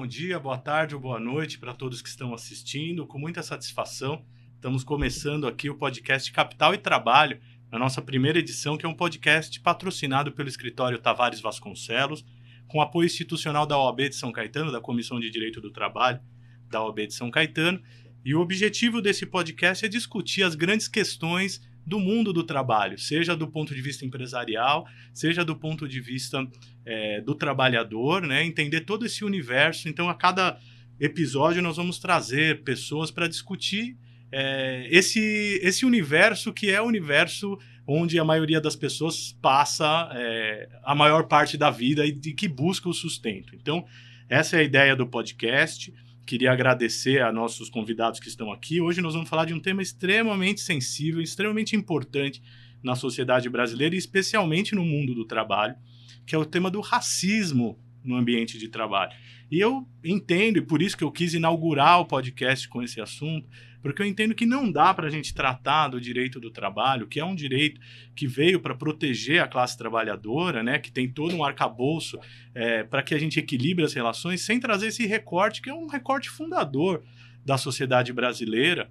dia, boa tarde ou boa noite para todos que estão assistindo. Com muita satisfação, estamos começando aqui o podcast Capital e Trabalho, na nossa primeira edição, que é um podcast patrocinado pelo escritório Tavares Vasconcelos, com apoio institucional da OAB de São Caetano, da Comissão de Direito do Trabalho da OAB de São Caetano. E o objetivo desse podcast é discutir as grandes questões do mundo do trabalho, seja do ponto de vista empresarial, seja do ponto de vista do trabalhador, né? Entender todo esse universo. Então, a cada episódio, nós vamos trazer pessoas para discutir esse universo, que é o universo onde a maioria das pessoas passa a maior parte da vida e que busca o sustento. Então, essa é a ideia do podcast. Queria agradecer a nossos convidados que estão aqui. Hoje nós vamos falar de um tema extremamente sensível, extremamente importante na sociedade brasileira e especialmente no mundo do trabalho, que é o tema do racismo no ambiente de trabalho. E eu entendo, e por isso que eu quis inaugurar o podcast com esse assunto, porque eu entendo que não dá para a gente tratar do direito do trabalho, que é um direito que veio para proteger a classe trabalhadora, né, que tem todo um arcabouço para que a gente equilibre as relações, sem trazer esse recorte, que é um recorte fundador da sociedade brasileira,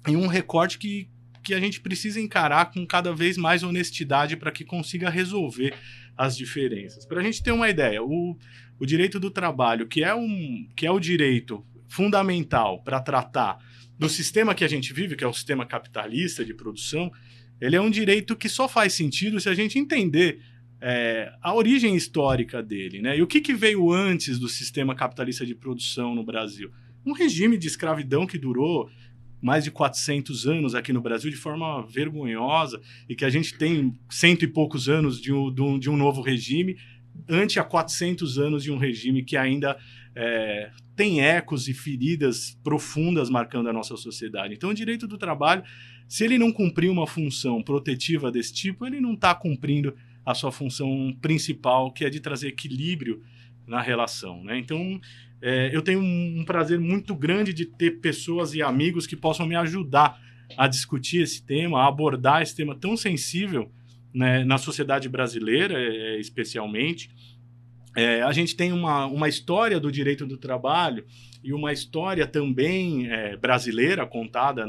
e um recorte que a gente precisa encarar com cada vez mais honestidade para que consiga resolver as diferenças. Para a gente ter uma ideia, o direito do trabalho, que é o direito fundamental para tratar do sistema que a gente vive, que é o sistema capitalista de produção, ele é um direito que só faz sentido se a gente entender a origem histórica dele, né? E o que veio antes do sistema capitalista de produção no Brasil? Um regime de escravidão que durou mais de 400 anos aqui no Brasil de forma vergonhosa, e que a gente tem 100 e poucos anos de um novo regime, ante a 400 anos de um regime que ainda tem ecos e feridas profundas marcando a nossa sociedade. Então, o direito do trabalho, se ele não cumprir uma função protetiva desse tipo, ele não está cumprindo a sua função principal, que é de trazer equilíbrio na relação, né? Então, eu tenho um prazer muito grande de ter pessoas e amigos que possam me ajudar a discutir esse tema, a abordar esse tema tão sensível, né, na sociedade brasileira, especialmente. A gente tem uma história do direito do trabalho e uma história também brasileira contada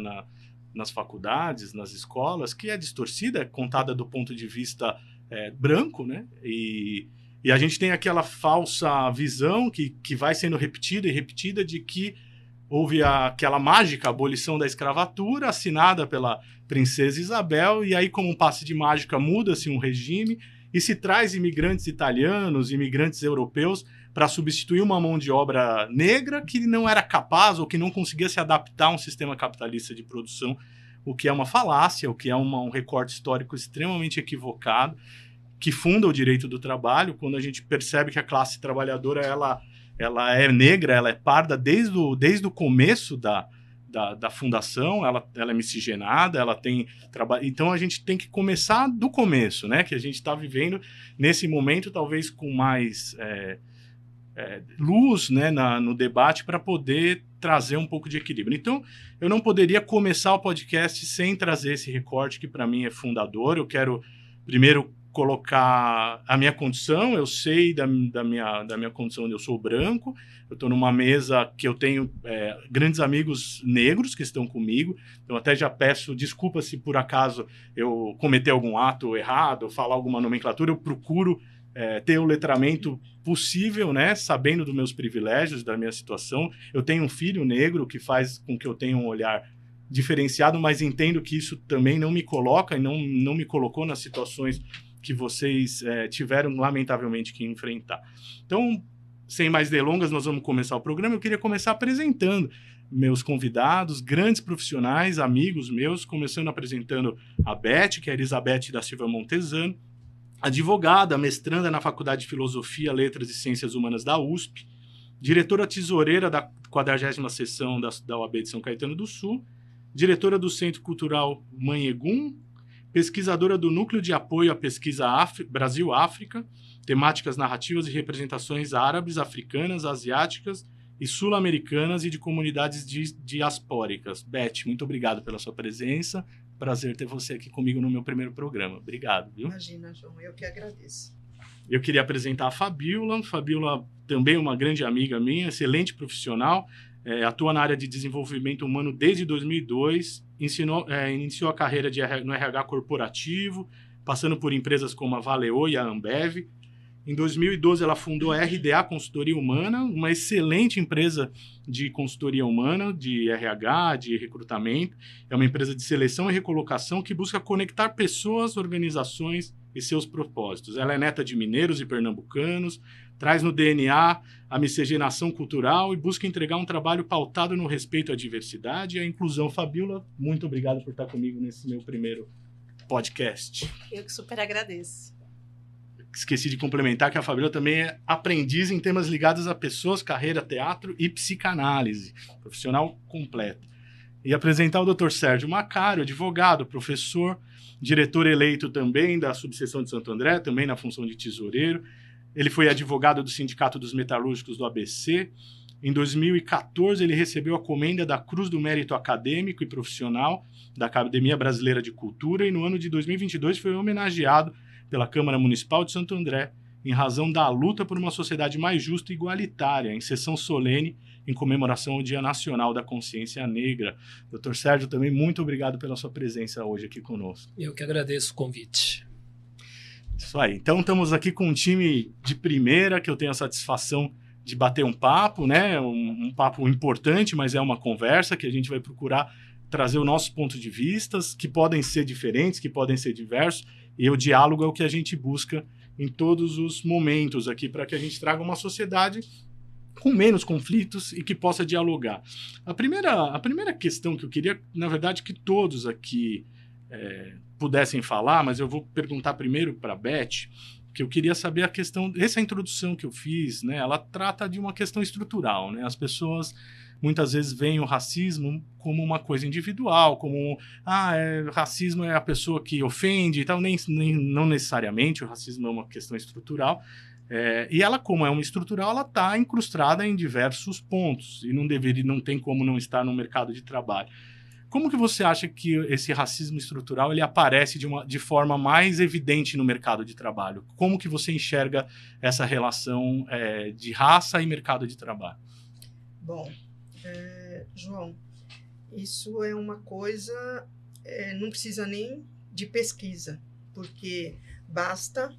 nas faculdades, nas escolas, que é distorcida, contada do ponto de vista branco, né? E a gente tem aquela falsa visão que vai sendo repetida e repetida de que houve aquela mágica abolição da escravatura assinada pela princesa Isabel, e aí, como um passe de mágica, muda-se um regime e se traz imigrantes italianos, imigrantes europeus, para substituir uma mão de obra negra que não era capaz ou que não conseguia se adaptar a um sistema capitalista de produção, o que é uma falácia, o que é um recorte histórico extremamente equivocado, que funda o direito do trabalho, quando a gente percebe que a classe trabalhadora ela é negra, ela é parda desde o começo da fundação, ela é miscigenada, ela tem trabalho. Então a gente tem que começar do começo, né? Que a gente está vivendo nesse momento, talvez com mais luz, né, no debate, para poder trazer um pouco de equilíbrio. Então, eu não poderia começar o podcast sem trazer esse recorte que para mim é fundador. Eu quero primeiro colocar a minha condição. Eu sei da minha condição, eu sou branco, eu estou numa mesa que eu tenho grandes amigos negros que estão comigo, então até já peço desculpa se por acaso eu cometer algum ato errado, falar alguma nomenclatura. Eu procuro ter o letramento possível, né, sabendo dos meus privilégios, da minha situação. Eu tenho um filho negro que faz com que eu tenha um olhar diferenciado, mas entendo que isso também não me coloca e não me colocou nas situações que vocês tiveram, lamentavelmente, que enfrentar. Então, sem mais delongas, nós vamos começar o programa. Eu queria começar apresentando meus convidados, grandes profissionais, amigos meus, começando apresentando a Beth, que é a Elizabeth da Silva Montesano, advogada, mestranda na Faculdade de Filosofia, Letras e Ciências Humanas da USP, diretora tesoureira da 40ª Seção da OAB de São Caetano do Sul, diretora do Centro Cultural Manhegum, pesquisadora do Núcleo de Apoio à Pesquisa Brasil-África, temáticas narrativas e representações árabes, africanas, asiáticas e sul-americanas e de comunidades diaspóricas. Beth, muito obrigado pela sua presença. Prazer ter você aqui comigo no meu primeiro programa. Obrigado, viu? Imagina, João, eu que agradeço. Eu queria apresentar a Fabíola. Fabíola também é uma grande amiga minha, excelente profissional, atua na área de desenvolvimento humano desde 2002, iniciou a carreira no RH corporativo, passando por empresas como a Valeo e a Ambev. Em 2012, ela fundou a RDA Consultoria Humana, uma excelente empresa de consultoria humana, de RH, de recrutamento. É uma empresa de seleção e recolocação que busca conectar pessoas, organizações e seus propósitos. Ela é neta de mineiros e pernambucanos, traz no DNA a miscigenação cultural e busca entregar um trabalho pautado no respeito à diversidade e à inclusão. Fabíola, muito obrigado por estar comigo nesse meu primeiro podcast. Eu que super agradeço. Esqueci de complementar que a Fabíola também é aprendiz em temas ligados a pessoas, carreira, teatro e psicanálise. Profissional completo. E apresentar o Dr. Sérgio Macário, advogado, professor, diretor eleito também da subseção de Santo André, também na função de tesoureiro. Ele foi advogado do Sindicato dos Metalúrgicos do ABC. Em 2014, ele recebeu a comenda da Cruz do Mérito Acadêmico e Profissional da Academia Brasileira de Cultura e no ano de 2022 foi homenageado pela Câmara Municipal de Santo André, em razão da luta por uma sociedade mais justa e igualitária, em sessão solene, em comemoração ao Dia Nacional da Consciência Negra. Dr. Sérgio, também muito obrigado pela sua presença hoje aqui conosco. Eu que agradeço o convite. Isso aí. Então, estamos aqui com um time de primeira, que eu tenho a satisfação de bater um papo, né? Um papo importante, mas é uma conversa que a gente vai procurar trazer o nosso ponto de vista, que podem ser diferentes, que podem ser diversos, e o diálogo é o que a gente busca em todos os momentos aqui, para que a gente traga uma sociedade com menos conflitos e que possa dialogar. A primeira questão que eu queria, na verdade, que todos aqui pudessem falar, mas eu vou perguntar primeiro para a Beth, que eu queria saber a questão, essa introdução que eu fiz, né, ela trata de uma questão estrutural, né? As pessoas muitas vezes veem o racismo como uma coisa individual, como racismo é a pessoa que ofende e tal, não necessariamente, o racismo é uma questão estrutural, e ela, como é uma estrutural, ela está incrustada em diversos pontos, e não tem como não estar no mercado de trabalho. Como que você acha que esse racismo estrutural ele aparece de forma mais evidente no mercado de trabalho? Como que você enxerga essa relação de raça e mercado de trabalho? Bom, João, isso é uma coisa, não precisa nem de pesquisa, porque basta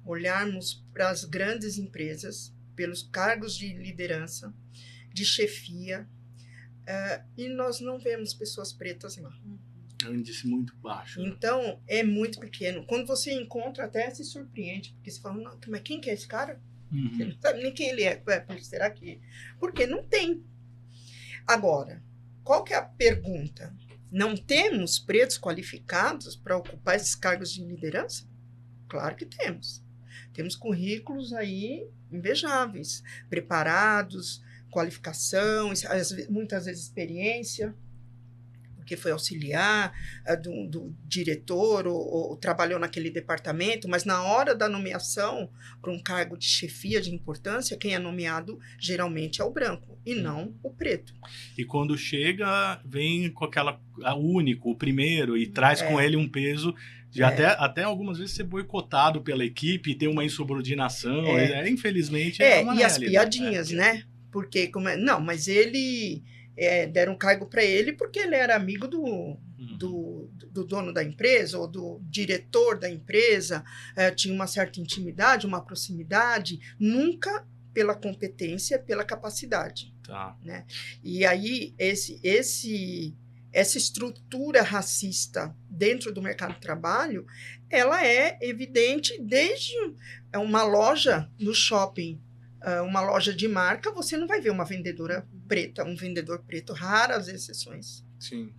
olharmos para as grandes empresas, pelos cargos de liderança, de chefia, e nós não vemos pessoas pretas lá. É um índice muito baixo. Então, é muito pequeno. Quando você encontra, até se surpreende, porque você fala, não, mas quem que é esse cara? Uhum. Você não sabe nem quem ele é. Será que... Porque não tem. Agora, qual que é a pergunta? Não temos pretos qualificados para ocupar esses cargos de liderança? Claro que temos. Temos currículos aí invejáveis, preparados, qualificação, muitas vezes experiência, porque foi auxiliar do diretor ou trabalhou naquele departamento, mas na hora da nomeação para um cargo de chefia de importância, quem é nomeado geralmente é o branco e não o preto. E quando chega, vem com aquela único, o primeiro, e traz com ele um peso de até algumas vezes ser boicotado pela equipe e ter uma insubordinação. Infelizmente, é uma e as realidade, piadinhas, né? Porque, não, mas ele... deram um cargo para ele porque ele era amigo do dono da empresa ou do diretor da empresa, tinha uma certa intimidade, uma proximidade, nunca pela competência, pela capacidade. Tá. Né? E aí, essa estrutura racista dentro do mercado de trabalho, ela é evidente desde uma loja no shopping, uma loja de marca, você não vai ver uma vendedora preta, um vendedor preto, raras exceções. Sim.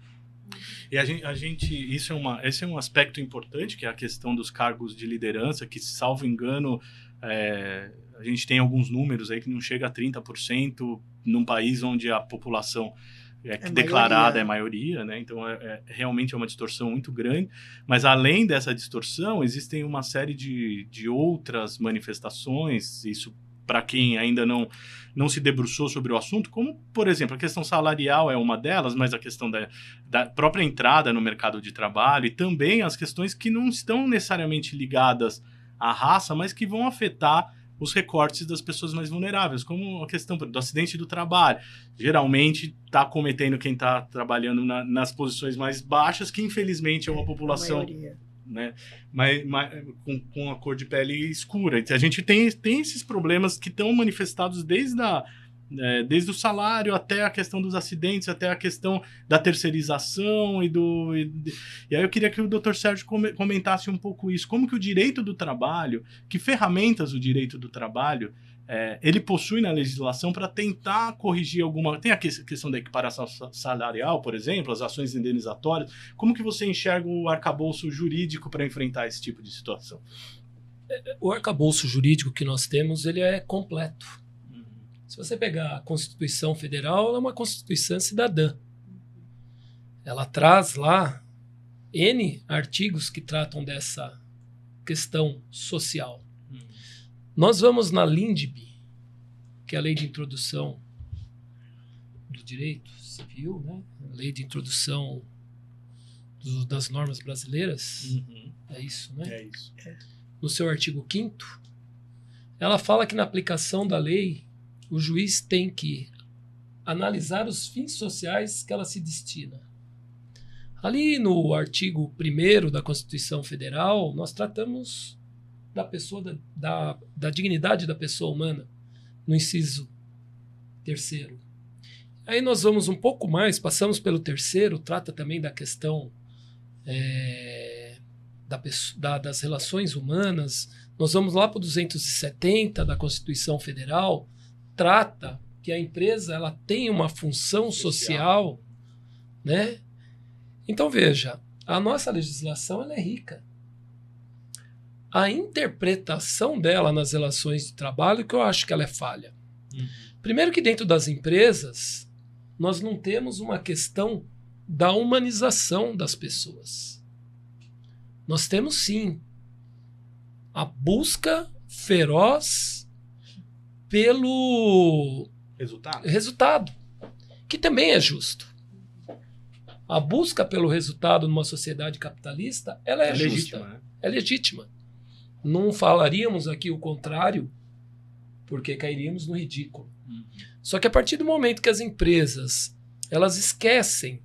E esse é um aspecto importante, que é a questão dos cargos de liderança, que, salvo engano, a gente tem alguns números aí que não chega a 30% num país onde a população declarada é maioria, né? Então realmente é uma distorção muito grande, mas além dessa distorção, existem uma série de outras manifestações, isso para quem ainda não se debruçou sobre o assunto, como, por exemplo, a questão salarial é uma delas, mas a questão da própria entrada no mercado de trabalho e também as questões que não estão necessariamente ligadas a raça, mas que vão afetar os recortes das pessoas mais vulneráveis, como a questão do acidente do trabalho. Geralmente está cometendo quem está trabalhando nas posições mais baixas, que infelizmente é uma população, né, com a cor de pele escura. Então, a gente tem esses problemas que estão manifestados desde o salário até a questão dos acidentes, até a questão da terceirização e aí eu queria que o Dr. Sérgio comentasse um pouco isso, como que o direito do trabalho, que ferramentas o direito do trabalho ele possui na legislação para tentar corrigir tem a questão da equiparação salarial, por exemplo, as ações indenizatórias. Como que você enxerga o arcabouço jurídico para enfrentar esse tipo de situação? O arcabouço jurídico que nós temos, ele é completo. Se você pegar a Constituição Federal, ela é uma Constituição cidadã. Ela traz lá N artigos que tratam dessa questão social. Nós vamos na LINDB, que é a Lei de Introdução do Direito Civil, né? A Lei de Introdução das Normas Brasileiras. É isso, né? É isso. No seu artigo 5º, ela fala que na aplicação da lei, o juiz tem que analisar os fins sociais que ela se destina. Ali no artigo 1º da Constituição Federal, nós tratamos da pessoa, da dignidade da pessoa humana, no inciso 3º. Aí nós vamos um pouco mais, passamos pelo 3º, trata também da questão das relações humanas. Nós vamos lá para o 270 da Constituição Federal, trata que a empresa ela tem uma função social, né? Então, veja, a nossa legislação ela é rica. A interpretação dela nas relações de trabalho que eu acho que ela é falha. Primeiro que dentro das empresas, nós não temos uma questão da humanização das pessoas. Nós temos, sim, a busca feroz pelo resultado, que também é justo. A busca pelo resultado numa sociedade capitalista, ela é justa. Legítima, né? É legítima. Não falaríamos aqui o contrário, porque cairíamos no ridículo. Só que a partir do momento que as empresas elas esquecem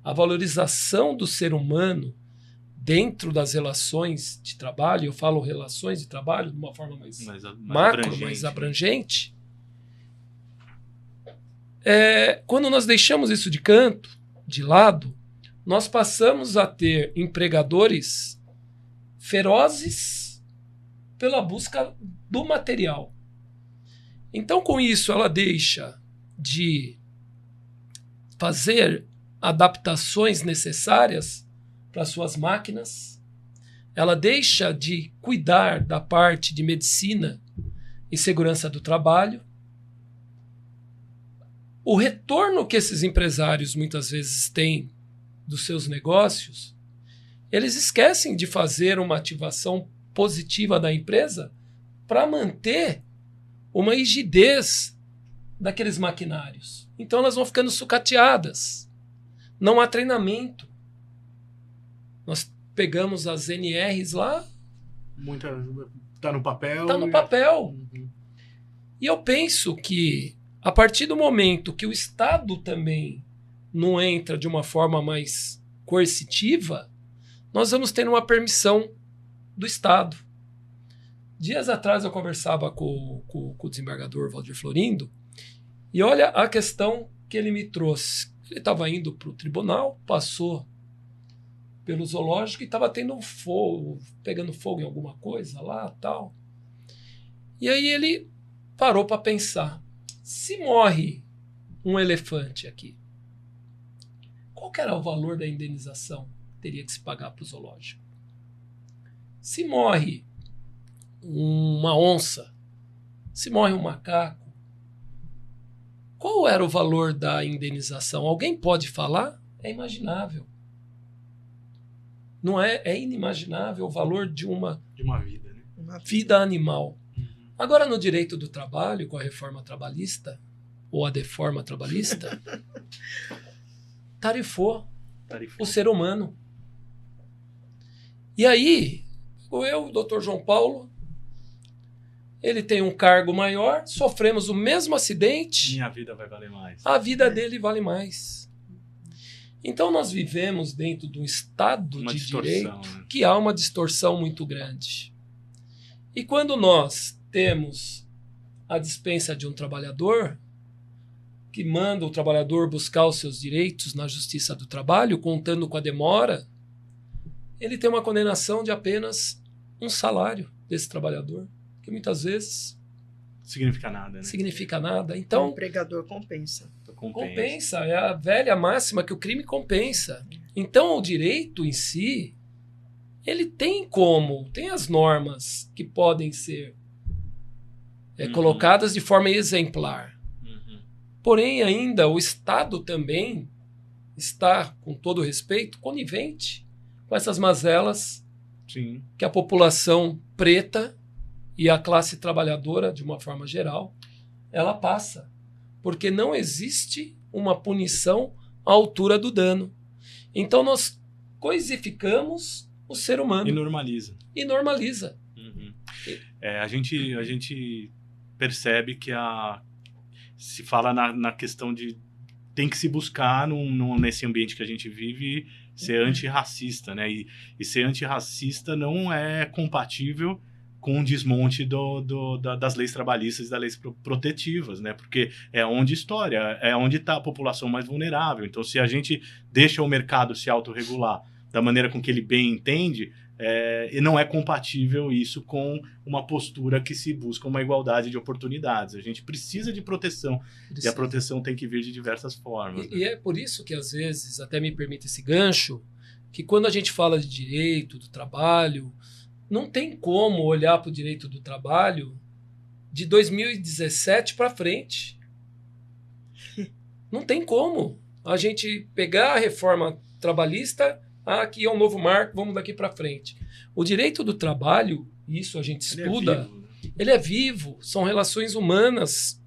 a valorização do ser humano dentro das relações de trabalho, eu falo relações de trabalho de uma forma mais macro, mais abrangente, quando nós deixamos isso de canto, de lado, nós passamos a ter empregadores ferozes pela busca do material. Então, com isso, ela deixa de fazer adaptações necessárias para suas máquinas, ela deixa de cuidar da parte de medicina e segurança do trabalho. O retorno que esses empresários muitas vezes têm dos seus negócios, eles esquecem de fazer uma ativação positiva da empresa para manter uma rigidez daqueles maquinários. Então elas vão ficando sucateadas. Não há treinamento. Nós pegamos as NRs lá. Tá no papel. Tá no papel. E eu penso que a partir do momento que o Estado também não entra de uma forma mais coercitiva, nós vamos ter uma permissão do Estado. Dias atrás eu conversava com o desembargador Valdir Florindo e olha a questão que ele me trouxe. Ele estava indo para o tribunal, passou pelo zoológico e estava tendo fogo, pegando fogo em alguma coisa lá, tal. E aí ele parou para pensar, se morre um elefante aqui, qual que era o valor da indenização que teria que se pagar para o zoológico? Se morre uma onça, se morre um macaco, qual era o valor da indenização? Alguém pode falar? É imaginável. Não é? É inimaginável o valor de uma vida, né? Uma vida animal. Agora, no direito do trabalho, com a reforma trabalhista, ou a deforma trabalhista, tarifou o ser humano. E aí, Eu, o Dr. João Paulo, ele tem um cargo maior, sofremos o mesmo acidente, Minha vida vai valer mais. a vida dele vale mais. Então nós vivemos dentro de um estado Uma de distorção, direito né? que há uma distorção muito grande. E quando nós temos a dispensa de um trabalhador, que manda o trabalhador buscar os seus direitos na justiça do trabalho, contando com a demora, ele tem uma condenação de apenas um salário desse trabalhador, que muitas vezes Significa nada, né? significa nada. O Então, empregador compensa. compensa, é a velha máxima que o crime compensa. Então, o direito em si, ele tem as normas que podem ser colocadas de forma exemplar. Uhum. Porém, ainda o Estado também está, com todo respeito, conivente com essas mazelas Sim. que a população preta e a classe trabalhadora, de uma forma geral, ela passa. Porque não existe uma punição à altura do dano. Então, nós coisificamos o ser humano E normaliza. e normaliza. Uhum. A gente percebe que se fala na questão de tem que se buscar nesse ambiente que a gente vive ser antirracista, né? E ser antirracista não é compatível com o desmonte das leis trabalhistas e das leis protetivas, né? Porque é onde é onde está a população mais vulnerável. Então, se a gente deixa o mercado se autorregular da maneira com que ele bem entende, e não é compatível isso com uma postura que se busca uma igualdade de oportunidades. A gente precisa de proteção, e a proteção tem que vir de diversas formas. E é por isso que, às vezes, até me permite esse gancho, que quando a gente fala de direito do trabalho, não tem como olhar para o direito do trabalho de 2017 para frente. Não tem como a gente pegar a reforma trabalhista, aqui é um novo marco, vamos daqui para frente. O direito do trabalho, isso a gente estuda, ele é vivo, são relações humanas.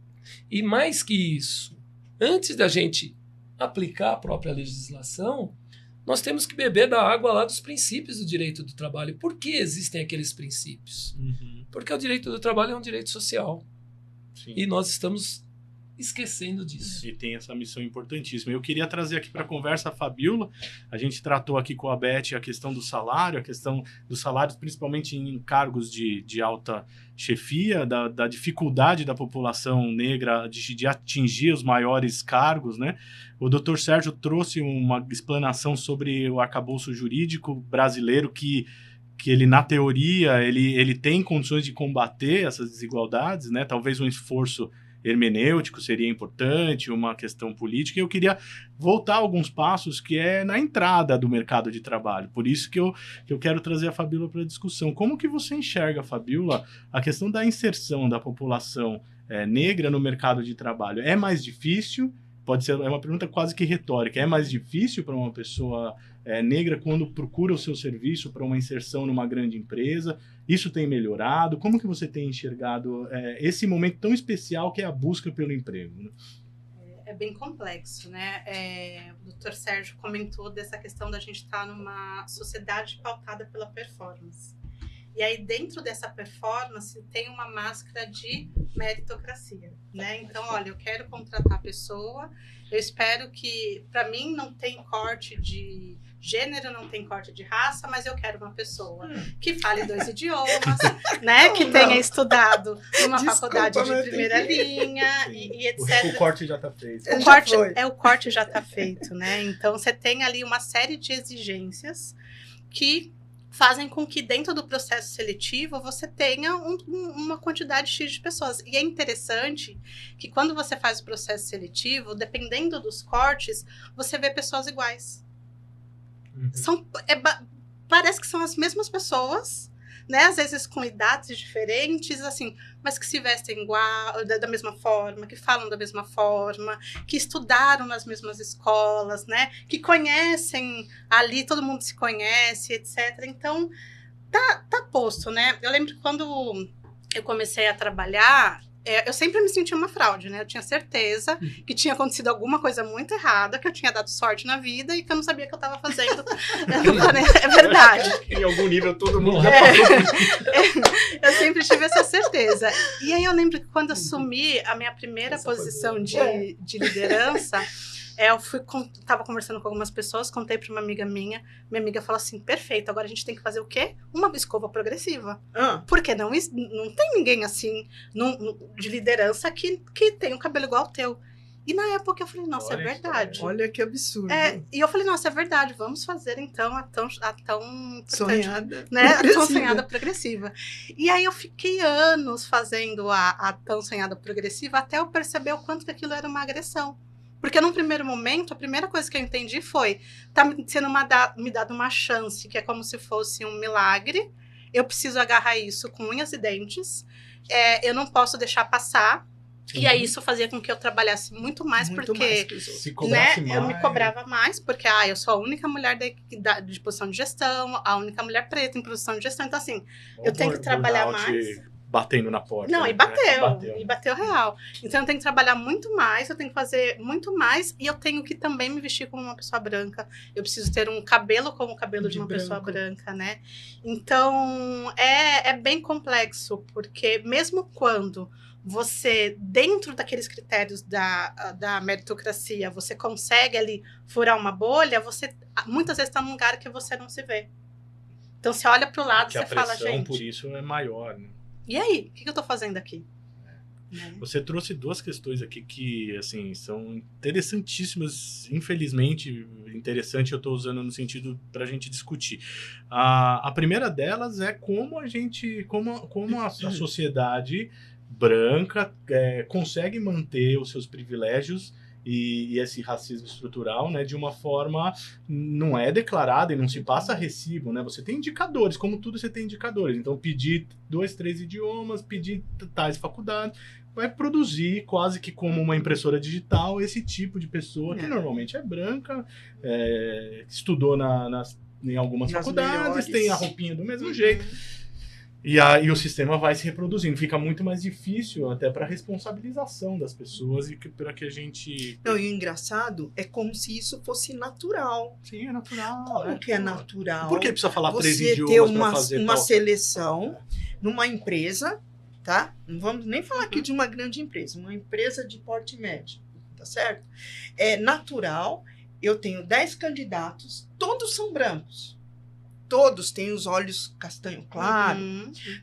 E mais que isso, antes da gente aplicar a própria legislação, nós temos que beber da água lá dos princípios do direito do trabalho. Por que existem aqueles princípios? Uhum. Porque o direito do trabalho é um direito social. Sim. E nós estamos esquecendo disso. E tem essa missão importantíssima. Eu queria trazer aqui para a conversa a Fabíola. A gente tratou aqui com a Beth a questão do salário, a questão dos salários, principalmente em cargos de alta chefia, da dificuldade da população negra de atingir os maiores cargos, né? O Dr. Sérgio trouxe uma explanação sobre o arcabouço jurídico brasileiro que ele, na teoria, ele tem condições de combater essas desigualdades, né? Talvez um esforço hermenêutico seria importante, uma questão política. E eu queria voltar alguns passos que é na entrada do mercado de trabalho. Por isso que eu quero trazer a Fabíola para a discussão. Como que você enxerga, Fabíola, a questão da inserção da população negra no mercado de trabalho? É mais difícil? Pode ser, é uma pergunta quase que retórica. É mais difícil para uma pessoa negra quando procura o seu serviço para uma inserção numa grande empresa? Isso tem melhorado? Como que você tem enxergado esse momento tão especial que é a busca pelo emprego, né? É bem complexo, né? O Dr. Sérgio comentou dessa questão da gente estar numa sociedade pautada pela performance. E aí, dentro dessa performance, tem uma máscara de meritocracia, né? Então, olha, eu quero contratar a pessoa, eu espero que, para mim, não tem corte de gênero, não tem corte de raça, mas eu quero uma pessoa que fale 2 idiomas, né? Que tenha estudado numa faculdade de primeira linha e etc. O corte já está feito. O corte já está feito, né? Então, você tem ali uma série de exigências que fazem com que dentro do processo seletivo você tenha uma quantidade X de pessoas. E é interessante que quando você faz o processo seletivo, dependendo dos cortes, você vê pessoas iguais. Uhum. Parece que são as mesmas pessoas, né? Às vezes com idades diferentes, assim, mas que se vestem igual, da mesma forma, que falam da mesma forma, que estudaram nas mesmas escolas, né? Que conhecem ali, todo mundo se conhece, etc. Então, tá posto, né? Eu lembro que quando eu comecei a trabalhar, eu sempre me senti uma fraude, né? Eu tinha certeza que tinha acontecido alguma coisa muito errada, que eu tinha dado sorte na vida e que eu não sabia o que eu estava fazendo. É verdade. Em algum nível, todo mundo eu sempre tive essa certeza. E aí eu lembro que quando assumi a minha primeira posição de liderança, eu tava conversando com algumas pessoas, contei para uma amiga minha amiga falou assim, perfeito, agora a gente tem que fazer o quê? Uma escova progressiva. Porque não tem ninguém assim de liderança que tem um cabelo igual ao teu. E na época eu falei, nossa, é verdade. Olha que absurdo. E eu falei, nossa, é verdade, vamos fazer então a tão sonhada, né? A tão sonhada progressiva. E aí eu fiquei anos fazendo a tão sonhada progressiva até eu perceber o quanto que aquilo era uma agressão. Porque num primeiro momento, a primeira coisa que eu entendi foi, tá sendo me dado uma chance, que é como se fosse um milagre, eu preciso agarrar isso com unhas e dentes, eu não posso deixar passar. Sim. E aí isso fazia com que eu trabalhasse muito mais, porque eu me cobrava mais, porque eu sou a única mulher de posição de gestão, a única mulher preta em posição de gestão, então assim, eu tenho que trabalhar mais. Batendo na porta. Não, e bateu real. Então eu tenho que trabalhar muito mais, eu tenho que fazer muito mais, e eu tenho que também me vestir como uma pessoa branca. Eu preciso ter um cabelo como o cabelo de uma pessoa branca, né? Então é bem complexo, porque mesmo quando você, dentro daqueles critérios da meritocracia, você consegue ali furar uma bolha, você muitas vezes está num lugar que você não se vê. Então você olha para o lado e você fala, gente... a pressão por isso é maior, né? E aí, o que eu tô fazendo aqui? Você trouxe duas questões aqui que, assim, são interessantíssimas. Infelizmente, interessante eu estou usando no sentido para a gente discutir. A primeira delas é como a sociedade branca consegue manter os seus privilégios e esse racismo estrutural, né, de uma forma não é declarada e não se passa recibo, né? Você tem indicadores, como tudo você tem indicadores. Então, pedir 2, 3 idiomas, pedir tais faculdades, vai produzir quase que como uma impressora digital esse tipo de pessoa que normalmente é branca, estudou em algumas faculdades, melhores. Tem a roupinha do mesmo jeito. E o sistema vai se reproduzindo. Fica muito mais difícil até para a responsabilização das pessoas e para que a gente... Não, e o engraçado é como se isso fosse natural. Sim, é natural. Como que é natural? Por que precisa falar 3 idiomas para fazer uma seleção numa empresa, tá? Não vamos nem falar aqui de uma grande empresa, uma empresa de porte médio, tá certo? É natural, eu tenho 10 candidatos, todos são brancos. Todos têm os olhos castanho claro,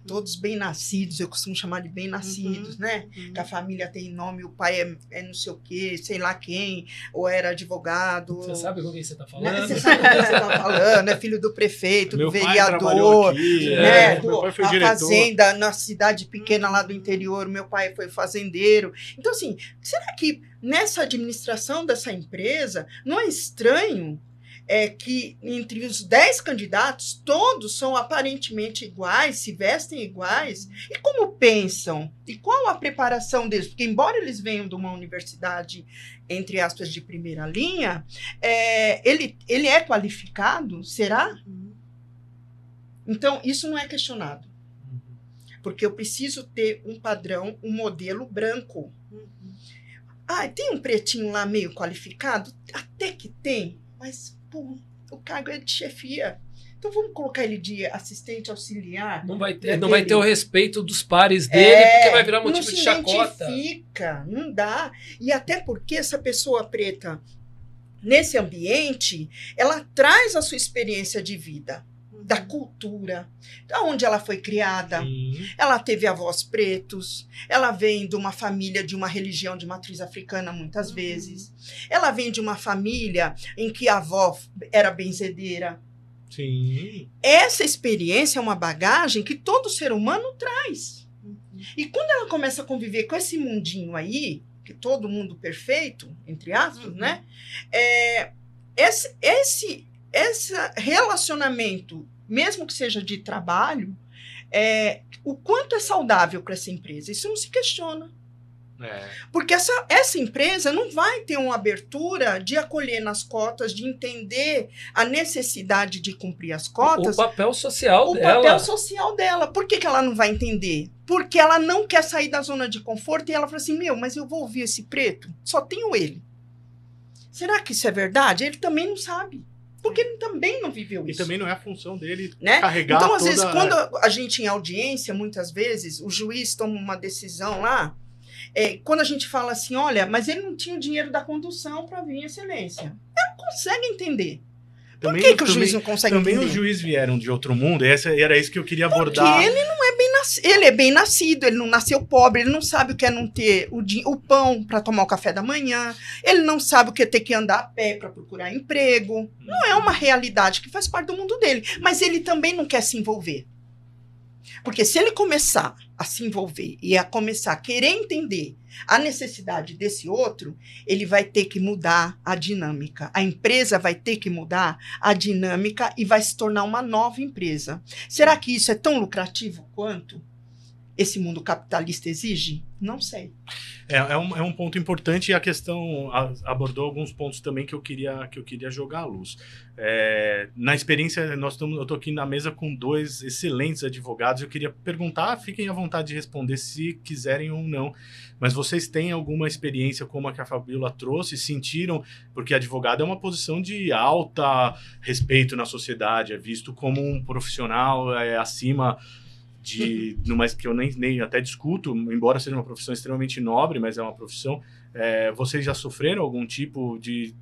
todos bem nascidos, eu costumo chamar de bem nascidos, né? Que a família tem nome, o pai é não sei o quê, sei lá quem, ou era advogado. Você sabe com quem você está falando? Você sabe com quem você está falando, é filho do prefeito, do vereador, né? A fazenda na cidade pequena lá do interior, meu pai foi fazendeiro. Então, assim, será que nessa administração dessa empresa não é estranho que entre os 10 candidatos, todos são aparentemente iguais, se vestem iguais? E como pensam? E qual a preparação deles? Porque, embora eles venham de uma universidade, entre aspas, de primeira linha, ele é qualificado? Será? Então, isso não é questionado. Porque eu preciso ter um padrão, um modelo branco. Tem um pretinho lá meio qualificado? Até que tem, mas... Pô, o cargo é de chefia. Então vamos colocar ele de assistente auxiliar. Não vai ter o respeito dos pares dele, porque vai virar motivo de chacota. Não se identifica, não dá. E até porque essa pessoa preta, nesse ambiente, ela traz a sua experiência de vida, da cultura, da onde ela foi criada. Ela teve avós pretos, ela vem de uma família de uma religião de matriz africana muitas vezes. Ela vem de uma família em que a avó era benzedeira. Sim. Essa experiência é uma bagagem que todo ser humano traz. E quando ela começa a conviver com esse mundinho aí, que todo mundo perfeito, entre aspas, né? Esse relacionamento, mesmo que seja de trabalho, o quanto é saudável para essa empresa? Isso não se questiona. Porque essa empresa não vai ter uma abertura de acolher nas cotas, de entender a necessidade de cumprir as cotas. O papel social dela. O papel social dela. Por que ela não vai entender? Porque ela não quer sair da zona de conforto e ela fala assim, mas eu vou ouvir esse preto? Só tenho ele. Será que isso é verdade? Ele também não sabe. Porque ele também não viveu isso. E também não é a função dele, né? carregar então, às toda... vezes, quando a gente em audiência, muitas vezes, o juiz toma uma decisão lá, quando a gente fala assim, olha, mas ele não tinha o dinheiro da condução para vir em excelência. Ele não consegue entender. Por que o juiz não consegue entender? Também os juízes vieram de outro mundo, era isso que eu queria abordar. Porque ele não é bem nascido, ele é bem nascido, ele não nasceu pobre, ele não sabe o que é não ter o pão para tomar o café da manhã, ele não sabe o que é ter que andar a pé para procurar emprego. Não é uma realidade que faz parte do mundo dele, mas ele também não quer se envolver. Porque se ele começar a se envolver e a começar a querer entender a necessidade desse outro, ele vai ter que mudar a dinâmica. A empresa vai ter que mudar a dinâmica e vai se tornar uma nova empresa. Será que isso é tão lucrativo quanto esse mundo capitalista exige? Não sei. É um ponto importante e a questão abordou alguns pontos também que eu queria jogar à luz. Na experiência, eu estou aqui na mesa com 2 excelentes advogados. Eu queria perguntar, fiquem à vontade de responder se quiserem ou não, mas vocês têm alguma experiência como a que a Fabíola trouxe? Sentiram? Porque advogado é uma posição de alta respeito na sociedade, é visto como um profissional acima... mas que eu nem até discuto, embora seja uma profissão extremamente nobre, mas é uma profissão. Vocês já sofreram algum tipo de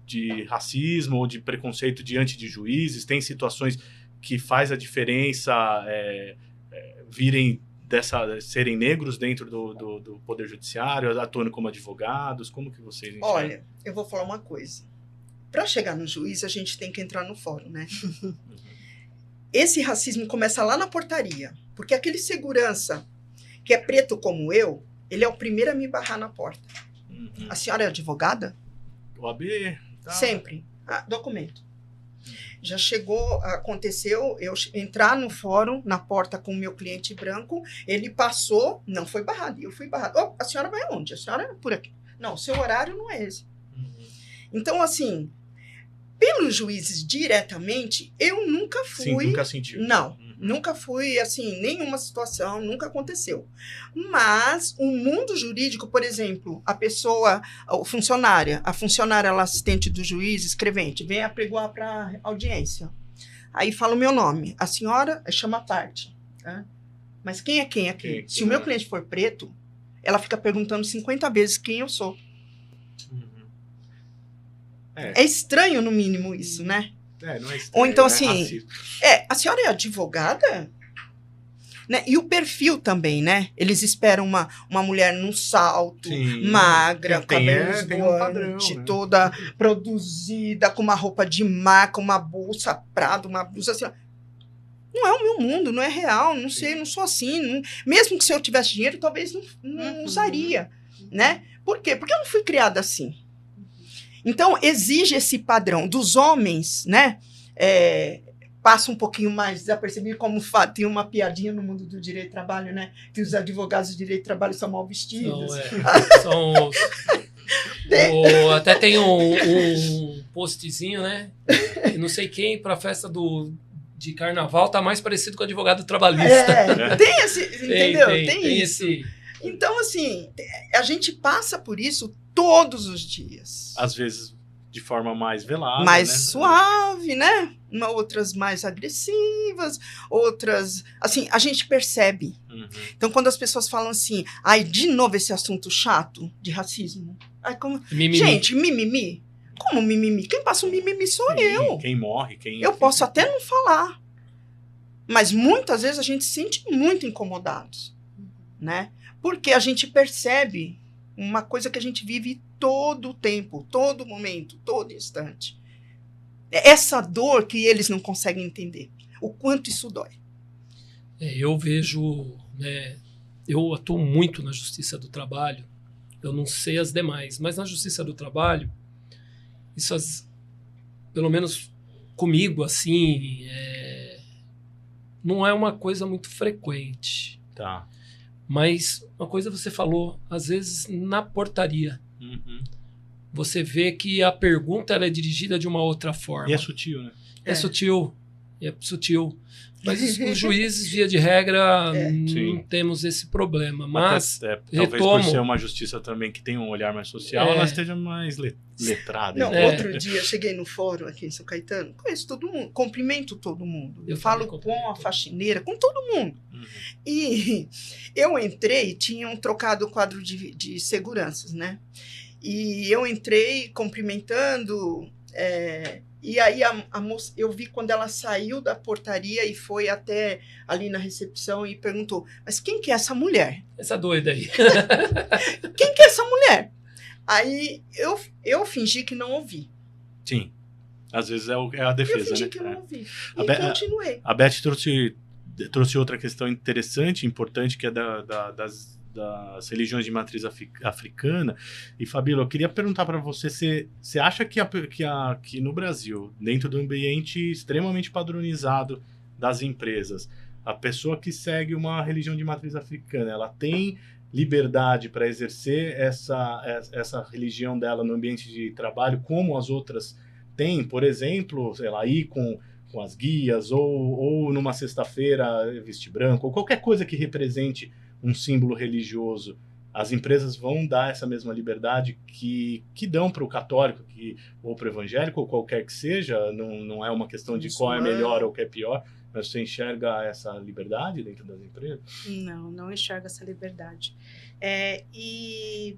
racismo ou de preconceito diante de juízes? Tem situações que faz a diferença serem negros dentro do Poder Judiciário, atuando como advogados? Como que vocês enxergam? Olha, eu vou falar uma coisa. Para chegar no juiz, a gente tem que entrar no fórum, né? Esse racismo começa lá na portaria, porque aquele segurança que é preto como eu, ele é o primeiro a me barrar na porta. A senhora é advogada? OAB? Tá. Sempre. Documento. Já aconteceu eu entrar no fórum, na porta com o meu cliente branco, ele passou, não foi barrado, eu fui barrado. A senhora vai aonde? A senhora é por aqui. Não, o seu horário não é esse. Então, assim... Pelos juízes diretamente, eu nunca fui... Sim, nunca sentiu. Não, nunca fui, assim, nenhuma situação, nunca aconteceu. Mas o mundo jurídico, por exemplo, a funcionária, ela é assistente do juiz, escrevente, vem apregoar para audiência. Aí fala o meu nome. A senhora chama a parte. Tá? Mas quem é quem aqui? Se o meu cliente for preto, ela fica perguntando 50 vezes quem eu sou. É estranho, no mínimo, isso, né? Não é estranho. Ou então, assim, a senhora é advogada? Né? E o perfil também, né? Eles esperam uma mulher num salto, magra, cabelo esvoaçante, né? Toda produzida, com uma roupa de marca, uma bolsa Prada, uma blusa assim. Não é o meu mundo, não é real, não sei, não sou assim. Não, mesmo que se eu tivesse dinheiro, talvez não usaria, né? Por quê? Porque eu não fui criada assim. Então, exige esse padrão dos homens, né? Passa um pouquinho mais desapercebido, como tem uma piadinha no mundo do direito do trabalho, né? Que os advogados do direito do trabalho são mal vestidos. Até tem um postzinho, né? Não sei quem, para a festa de carnaval, tá mais parecido com o advogado trabalhista. Tem esse, entendeu? Tem isso. Esse... Então, assim, a gente passa por isso todos os dias. Às vezes de forma mais velada, mais né? suave, né? Outras mais agressivas, outras... Assim, a gente percebe. Então, quando as pessoas falam assim, de novo esse assunto chato de racismo. Mimimi. Gente, mimimi? Como mimimi? Quem passa o mimimi sou eu. Quem morre, Eu posso até não falar. Mas muitas vezes a gente se sente muito incomodados, né? Porque a gente percebe uma coisa que a gente vive todo o tempo, todo momento, todo instante. Essa dor que eles não conseguem entender. O quanto isso dói. Eu vejo... né, eu atuo muito na Justiça do Trabalho. Eu não sei as demais, mas na Justiça do Trabalho, isso, pelo menos comigo, assim, não é uma coisa muito frequente. Tá. Mas uma coisa você falou, às vezes na portaria, você vê que a pergunta ela é dirigida de uma outra forma. E é sutil, né? É sutil. Mas os juízes, via de regra, não temos esse problema. Mas, talvez por ser uma justiça também que tem um olhar mais social, ela esteja mais letrada. Não, outro dia eu cheguei no fórum aqui em São Caetano, conheço todo mundo, cumprimento todo mundo. Eu falo com a faxineira, com todo mundo. E eu entrei, tinham trocado o quadro de seguranças, né? E eu entrei cumprimentando... E aí a moça, eu vi quando ela saiu da portaria e foi até ali na recepção e perguntou, mas quem que é essa mulher? Essa doida aí. Quem que é essa mulher? Aí eu fingi que não ouvi. Sim. Às vezes é a defesa, né? Eu fingi que não ouvi. E continuei. A Beth trouxe outra questão interessante, importante, que é das religiões de matriz africana. E, Fabíola, eu queria perguntar para você, você acha que no Brasil, dentro do ambiente extremamente padronizado das empresas, a pessoa que segue uma religião de matriz africana, ela tem liberdade para exercer essa religião dela no ambiente de trabalho como as outras têm? Por exemplo, sei lá, ir com as guias ou numa sexta-feira vestir branco, ou qualquer coisa que represente um símbolo religioso, as empresas vão dar essa mesma liberdade que dão para o católico ou para o evangélico, ou qualquer que seja, não é uma questão de qual é melhor ou qual é pior, mas você enxerga essa liberdade dentro das empresas? Não enxerga essa liberdade. E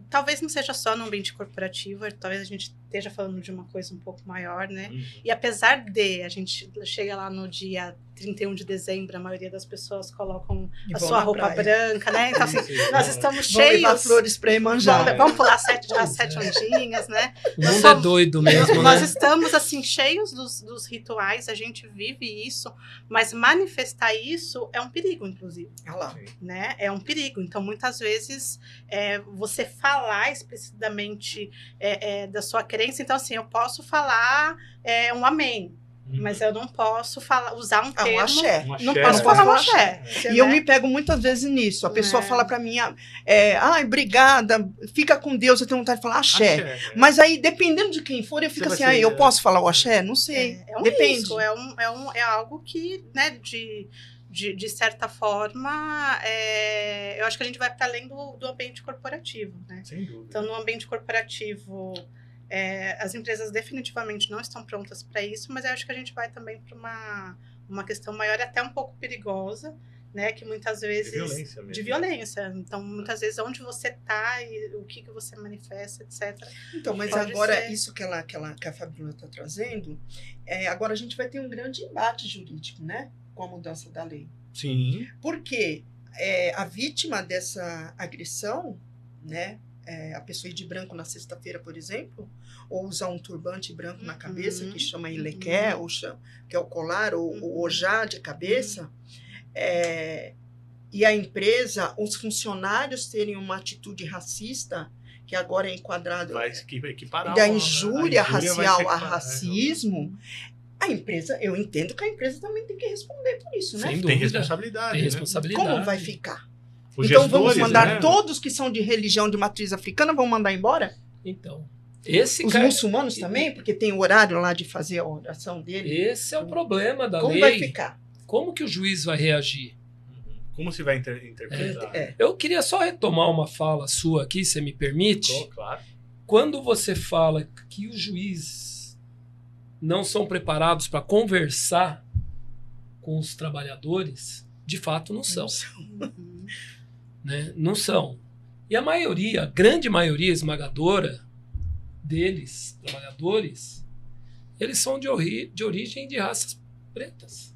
talvez não seja só no ambiente corporativo, talvez a gente esteja falando de uma coisa um pouco maior, né? E apesar de a gente chega lá no dia 31 de dezembro, a maioria das pessoas colocam a sua roupa branca, né? Então, assim, nós estamos cheios... Vamos levar flores para Iemanjá. Vamos pular as sete ondinhas, né? O mundo é doido mesmo, nós né? estamos, assim, cheios dos rituais, a gente vive isso, mas manifestar isso é um perigo, inclusive. Né? É um perigo. Então, muitas vezes, você falar explicitamente da sua crença, então, assim, eu posso falar um amém, mas eu não posso usar um termo... Um axé. Não posso falar um axé. E eu me pego muitas vezes nisso. A pessoa fala pra mim, obrigada, fica com Deus, eu tenho vontade de falar axé. Mas aí, dependendo de quem for, eu fico assim, eu posso falar o axé? Não sei. Depende. Risco, é algo que, né, de certa forma, eu acho que a gente vai para além do ambiente corporativo, né? Sem dúvida. Então, no ambiente corporativo, as empresas definitivamente não estão prontas para isso, mas eu acho que a gente vai também para uma questão maior, até um pouco perigosa, né? Que muitas vezes... De violência mesmo. De violência. Então, muitas vezes, onde você está e o que você manifesta, etc. Então, mas agora, isso que a Fabíola está trazendo, agora a gente vai ter um grande embate jurídico, né? Com a mudança da lei. Sim. Porque a vítima dessa agressão, né? A pessoa ir de branco na sexta-feira, por exemplo, ou usar um turbante branco na cabeça, que chama ilequé, que é o colar, ou o ojá de cabeça, e a empresa, os funcionários terem uma atitude racista, que agora é enquadrado da injúria racial a racismo, a empresa, eu entendo que a empresa também tem que responder por isso, né? Tem responsabilidade. Tem responsabilidade. Como vai ficar? Os então gestores, vamos mandar né? todos que são de religião de matriz africana, vão mandar embora? Então, os muçulmanos também, porque tem o horário lá de fazer a oração dele. Esse é o problema da lei. Como vai ficar? Como que o juiz vai reagir? Como se vai interpretar? Eu queria só retomar uma fala sua aqui, se me permite. Claro. Quando você fala que os juízes não são preparados para conversar com os trabalhadores, de fato não são. Né? Não são. E a maioria, a grande maioria esmagadora deles, trabalhadores, eles são de origem de raças pretas.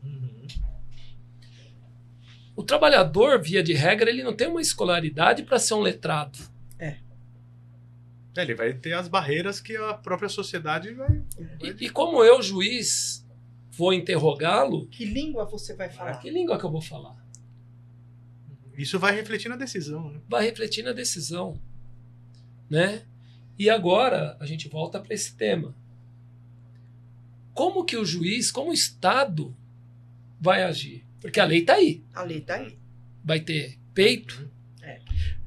O trabalhador, via de regra, ele não tem uma escolaridade para ser um letrado. Ele vai ter as barreiras que a própria sociedade vai... E como eu, juiz, vou interrogá-lo... Que língua você vai falar? Que língua que eu vou falar? Isso vai refletir na decisão, né? Vai refletir na decisão, né? E agora a gente volta para esse tema. Como que o juiz, como o Estado vai agir? Porque a lei está aí. A lei está aí. Vai ter peito.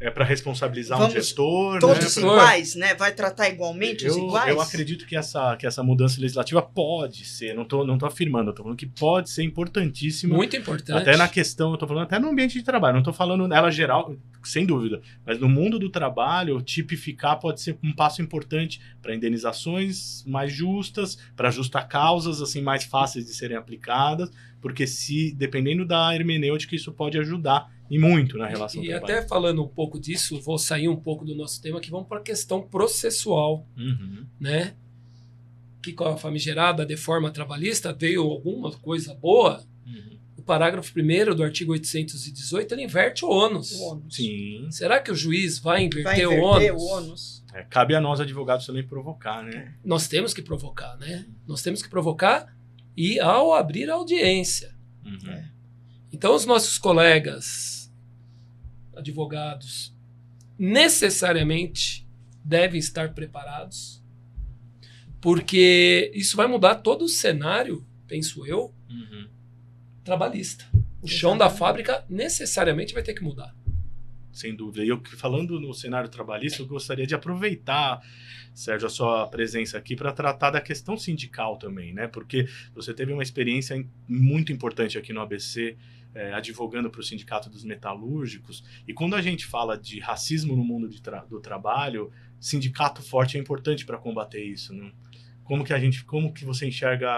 É para responsabilizar Vamos um gestor, Todos né? iguais, né? Vai tratar igualmente os iguais? Eu acredito que essa mudança legislativa pode ser, não tô afirmando, eu tô falando que pode ser importantíssima. Muito importante. Até na questão, eu tô falando até no ambiente de trabalho, não tô falando nela geral, sem dúvida, mas no mundo do trabalho, tipificar pode ser um passo importante para indenizações mais justas, para justa causas assim mais fáceis de serem aplicadas, porque se dependendo da hermenêutica isso pode ajudar e muito na relação E trabalho. até falando um pouco disso, vou sair um pouco do nosso tema, que vamos para a questão processual, Uhum. né? Que com a famigerada deforma trabalhista veio alguma coisa boa. Uhum. O parágrafo 1º do artigo 818, ele inverte o ônus. O ônus. Sim. Será que o juiz vai inverter, Vai o inverter ônus? o ônus. Cabe a nós, advogados, também provocar, né? Nós temos que provocar, né? Nós temos que provocar e ao abrir a audiência. Uhum. Então, os nossos colegas advogados necessariamente devem estar preparados, porque isso vai mudar todo o cenário, penso eu, Uhum. trabalhista. O chão da Exatamente. fábrica necessariamente vai ter que mudar. Sem dúvida. E eu, falando no cenário trabalhista, eu gostaria de aproveitar, Sérgio, a sua presença aqui para tratar da questão sindical também, né? Porque você teve uma experiência muito importante aqui no ABC, advogando para o Sindicato dos Metalúrgicos. E quando a gente fala de racismo no mundo do trabalho, sindicato forte é importante para combater isso, né? Como que você enxerga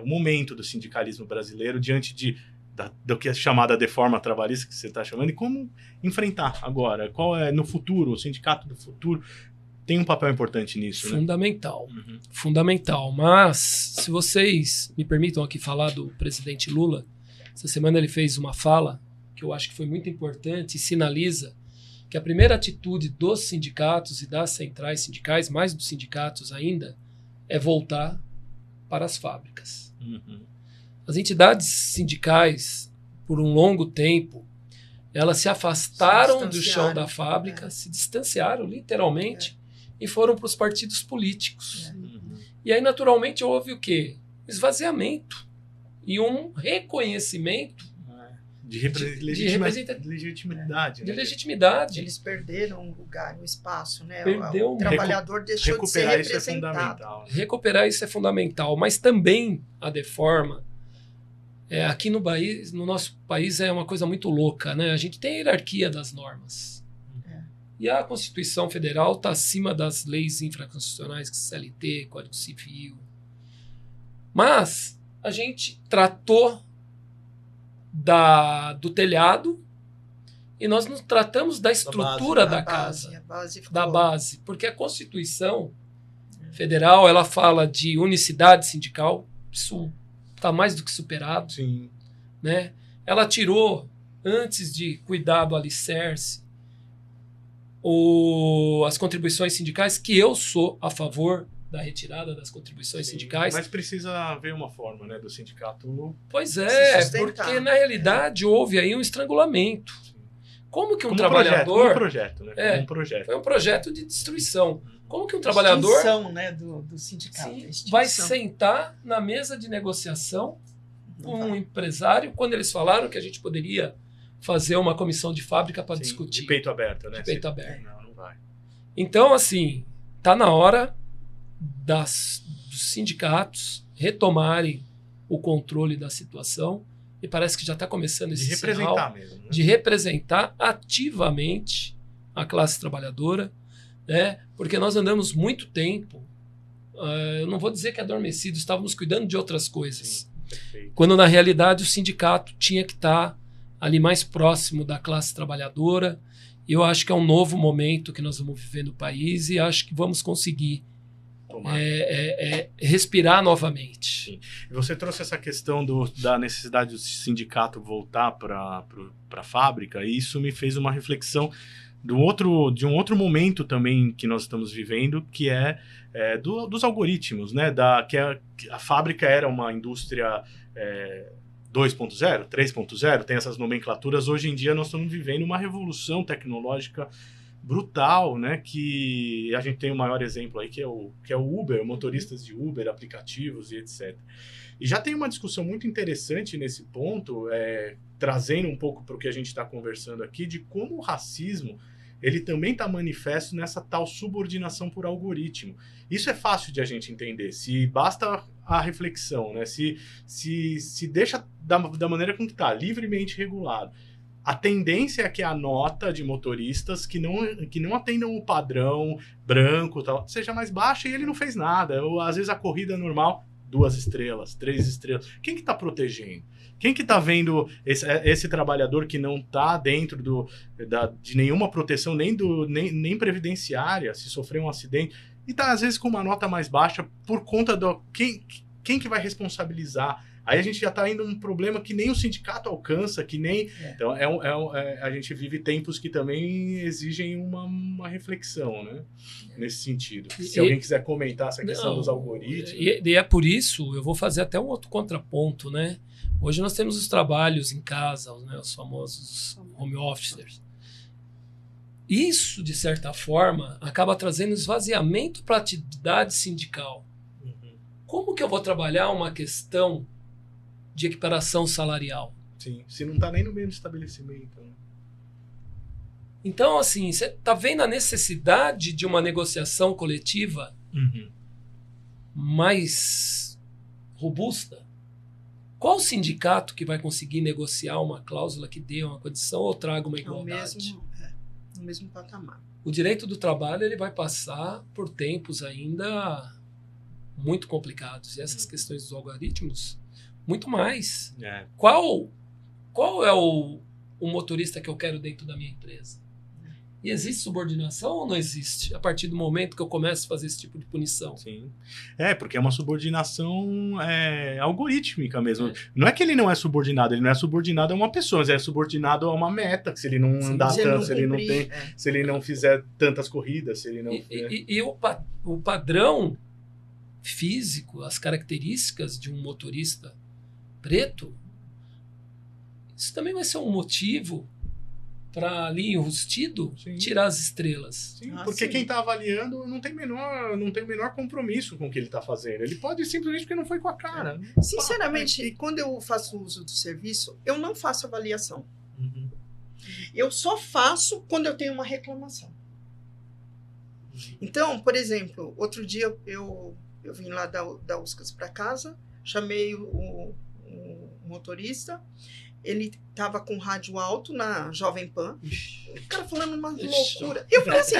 o momento do sindicalismo brasileiro diante do que é chamada deforma trabalhista, que você está chamando, e como enfrentar agora? Qual é, no futuro, o sindicato do futuro tem um papel importante nisso, né? Fundamental. Uhum. Fundamental. Mas, se vocês me permitam aqui falar do presidente Lula, essa semana ele fez uma fala que eu acho que foi muito importante e sinaliza que a primeira atitude dos sindicatos e das centrais sindicais, mais dos sindicatos ainda, é voltar para as fábricas. Uhum. As entidades sindicais, por um longo tempo, elas se afastaram do chão da fábrica, se distanciaram literalmente e foram para os partidos políticos. Uhum. E aí, naturalmente, houve o quê? Esvaziamento e um reconhecimento De de legitimidade. Né? legitimidade. Eles perderam um lugar, um espaço, né? Perdeu O trabalhador deixou de ser Recuperar isso é representado. fundamental. Né? Recuperar isso é fundamental, mas também a deforma. Aqui no nosso país é uma coisa muito louca, né? A gente tem a hierarquia das normas. E a Constituição Federal está acima das leis infraconstitucionais, CLT, Código Civil. Mas a gente tratou do telhado e nós não tratamos da estrutura da casa, da base, porque a Constituição Federal ela fala de unicidade sindical, isso está mais do que superado. Sim. Né? Ela tirou, antes de cuidar do alicerce, as contribuições sindicais, que eu sou a favor da retirada das contribuições sindicais. Mas precisa haver uma forma, né, do sindicato. Pois é, se sustentar. porque na realidade houve aí um estrangulamento. Como que um Como trabalhador... um projeto, né? Como um projeto. Foi um projeto de destruição. Como que um trabalhador Extinção, né, do sindicato. Extinção. vai sentar na mesa de negociação com um empresário quando eles falaram que a gente poderia fazer uma comissão de fábrica para discutir? De peito aberto, né? De peito aberto. Não vai. Então, assim, tá na hora dos sindicatos retomarem o controle da situação e parece que já está começando esse sinal mesmo, né? de representar ativamente a classe trabalhadora, né? Porque nós andamos muito tempo, eu não vou dizer que adormecidos, estávamos cuidando de outras coisas. Sim, perfeito. Quando na realidade o sindicato tinha que estar ali mais próximo da classe trabalhadora. Eu acho que é um novo momento que nós vamos viver no país e acho que vamos conseguir respirar novamente. Sim. E você trouxe essa questão da necessidade do sindicato voltar para a fábrica, e isso me fez uma reflexão de um outro momento também que nós estamos vivendo, que é dos algoritmos, né? Que a fábrica era uma indústria 2.0, 3.0, tem essas nomenclaturas. Hoje em dia nós estamos vivendo uma revolução tecnológica brutal, né? Que a gente tem o maior exemplo aí, que é o Uber, motoristas de Uber, aplicativos e etc. E já tem uma discussão muito interessante nesse ponto, trazendo um pouco para o que a gente está conversando aqui, de como o racismo ele também está manifesto nessa tal subordinação por algoritmo. Isso é fácil de a gente entender, se basta a reflexão, né? Se deixa da maneira como está, livremente regulado. A tendência é que a nota de motoristas que não atendam o padrão branco tal, seja mais baixa e ele não fez nada. Ou, às vezes a corrida normal, 2 estrelas, 3 estrelas. Quem que está protegendo? Quem que está vendo esse trabalhador que não está dentro de nenhuma proteção, nem previdenciária, se sofrer um acidente, e está às vezes com uma nota mais baixa por conta do... Quem que vai responsabilizar? Aí a gente já está indo um problema que nem o sindicato alcança, que nem... Então, a gente vive tempos que também exigem uma reflexão, né? Nesse sentido. Se alguém quiser comentar essa questão dos algoritmos... E é por isso, eu vou fazer até um outro contraponto, né? Hoje nós temos os trabalhos em casa, né? Os famosos home officers. Isso, de certa forma, acaba trazendo esvaziamento para a atividade sindical. Como que eu vou trabalhar uma questão de equiparação salarial? Sim, se não está nem no mesmo estabelecimento. Né? Então, assim, você está vendo a necessidade de uma negociação coletiva mais robusta? Qual sindicato que vai conseguir negociar uma cláusula que dê uma condição ou traga uma igualdade? No mesmo patamar. O direito do trabalho ele vai passar por tempos ainda muito complicados. E essas questões dos algoritmos, muito mais. Qual é o motorista que eu quero dentro da minha empresa? E existe subordinação ou não existe? A partir do momento que eu começo a fazer esse tipo de punição. Sim. Porque é uma subordinação algorítmica mesmo. Não é que ele não é subordinado, ele não é subordinado a uma pessoa, mas é subordinado a uma meta, que se ele não andar tanto, se ele não fizer tantas corridas, se ele não... E o padrão físico, as características de um motorista preto, isso também vai ser um motivo para ali enrustido tirar as estrelas. Sim, porque quem está avaliando não tem menor compromisso com o que ele está fazendo. Ele pode simplesmente porque não foi com a cara. Sinceramente, quando eu faço uso do serviço, eu não faço avaliação. Eu só faço quando eu tenho uma reclamação. Então, por exemplo, outro dia eu vim lá da USCAS para casa, chamei o motorista. Ele estava com rádio alto na Jovem Pan. O cara falando uma loucura. Eu falei assim,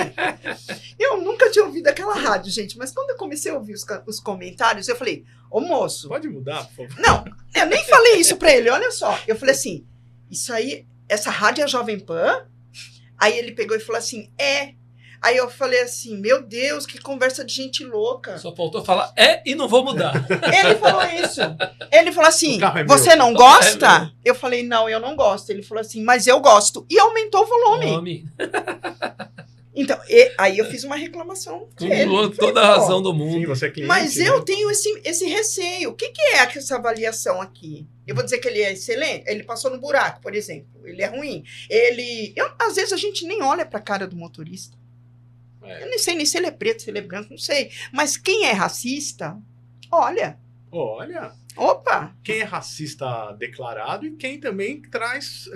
eu nunca tinha ouvido aquela rádio, gente. Mas quando eu comecei a ouvir os comentários, eu falei, ô moço... Pode mudar, por favor? Não, eu nem falei isso para ele, olha só. Eu falei assim, isso aí, essa rádio é a Jovem Pan? Aí ele pegou e falou assim, Aí eu falei assim, meu Deus, que conversa de gente louca. Só faltou falar, e não vou mudar. Ele falou isso. Ele falou assim, você não gosta? Eu falei, não, eu não gosto. Ele falou assim, mas eu gosto. E aumentou o volume. Então, aí eu fiz uma reclamação. Com toda a razão do mundo. Sim, você é cliente, mas eu tenho esse receio. O que é essa avaliação aqui? Eu vou dizer que ele é excelente? Ele passou no buraco, por exemplo. Ele é ruim. Às vezes a gente nem olha para a cara do motorista. Eu nem sei nem se ele é preto, se ele é branco, não sei. Mas quem é racista, olha. Opa! Quem é racista declarado e quem também traz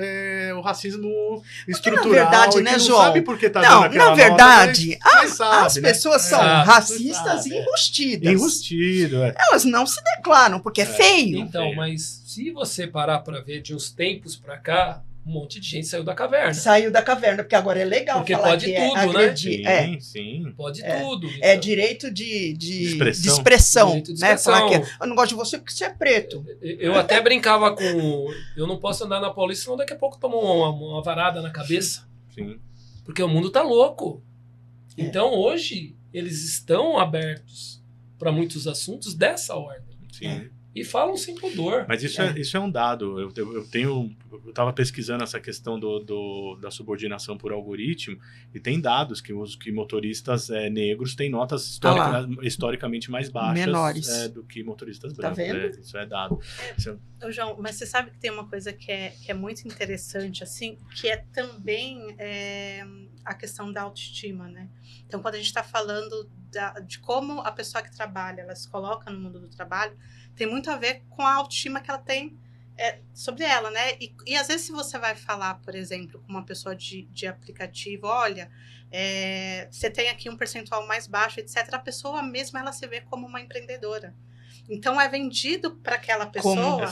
o racismo estrutural. Na verdade, né, João? Não sabe por que tá dando aquela na verdade, nota, mas sabe, as pessoas são racistas e enrustidas. Enrustido, Elas não se declaram, porque é feio. Então, mas se você parar para ver de uns tempos para cá, um monte de gente saiu da caverna. Saiu da caverna, porque agora é legal porque falar pode que tudo, agredir. Né? Sim. Pode tudo. Então. É direito de expressão. Direito de né? expressão. Falar que eu não gosto de você porque você é preto. Eu até brincava com... Eu não posso andar na Paulista, senão daqui a pouco tomo uma varada na cabeça. Sim. Porque o mundo tá louco. Então, hoje, eles estão abertos para muitos assuntos dessa ordem. Sim. E falam sem pudor. Mas isso é um dado. Eu estava pesquisando essa questão da subordinação por algoritmo e tem dados que motoristas negros têm notas historicamente mais baixas menores do que motoristas tá brancos. Vendo? Isso é dado. João, mas você sabe que tem uma coisa que é muito interessante, assim, que é também a questão da autoestima, né? Então, quando a gente está falando de como a pessoa que trabalha, ela se coloca no mundo do trabalho, tem muito a ver com a autoestima que ela tem sobre ela, né? E às vezes, se você vai falar, por exemplo, com uma pessoa de aplicativo, olha, você tem aqui um percentual mais baixo, etc., a pessoa mesma, ela se vê como uma empreendedora. Então, é vendido para aquela pessoa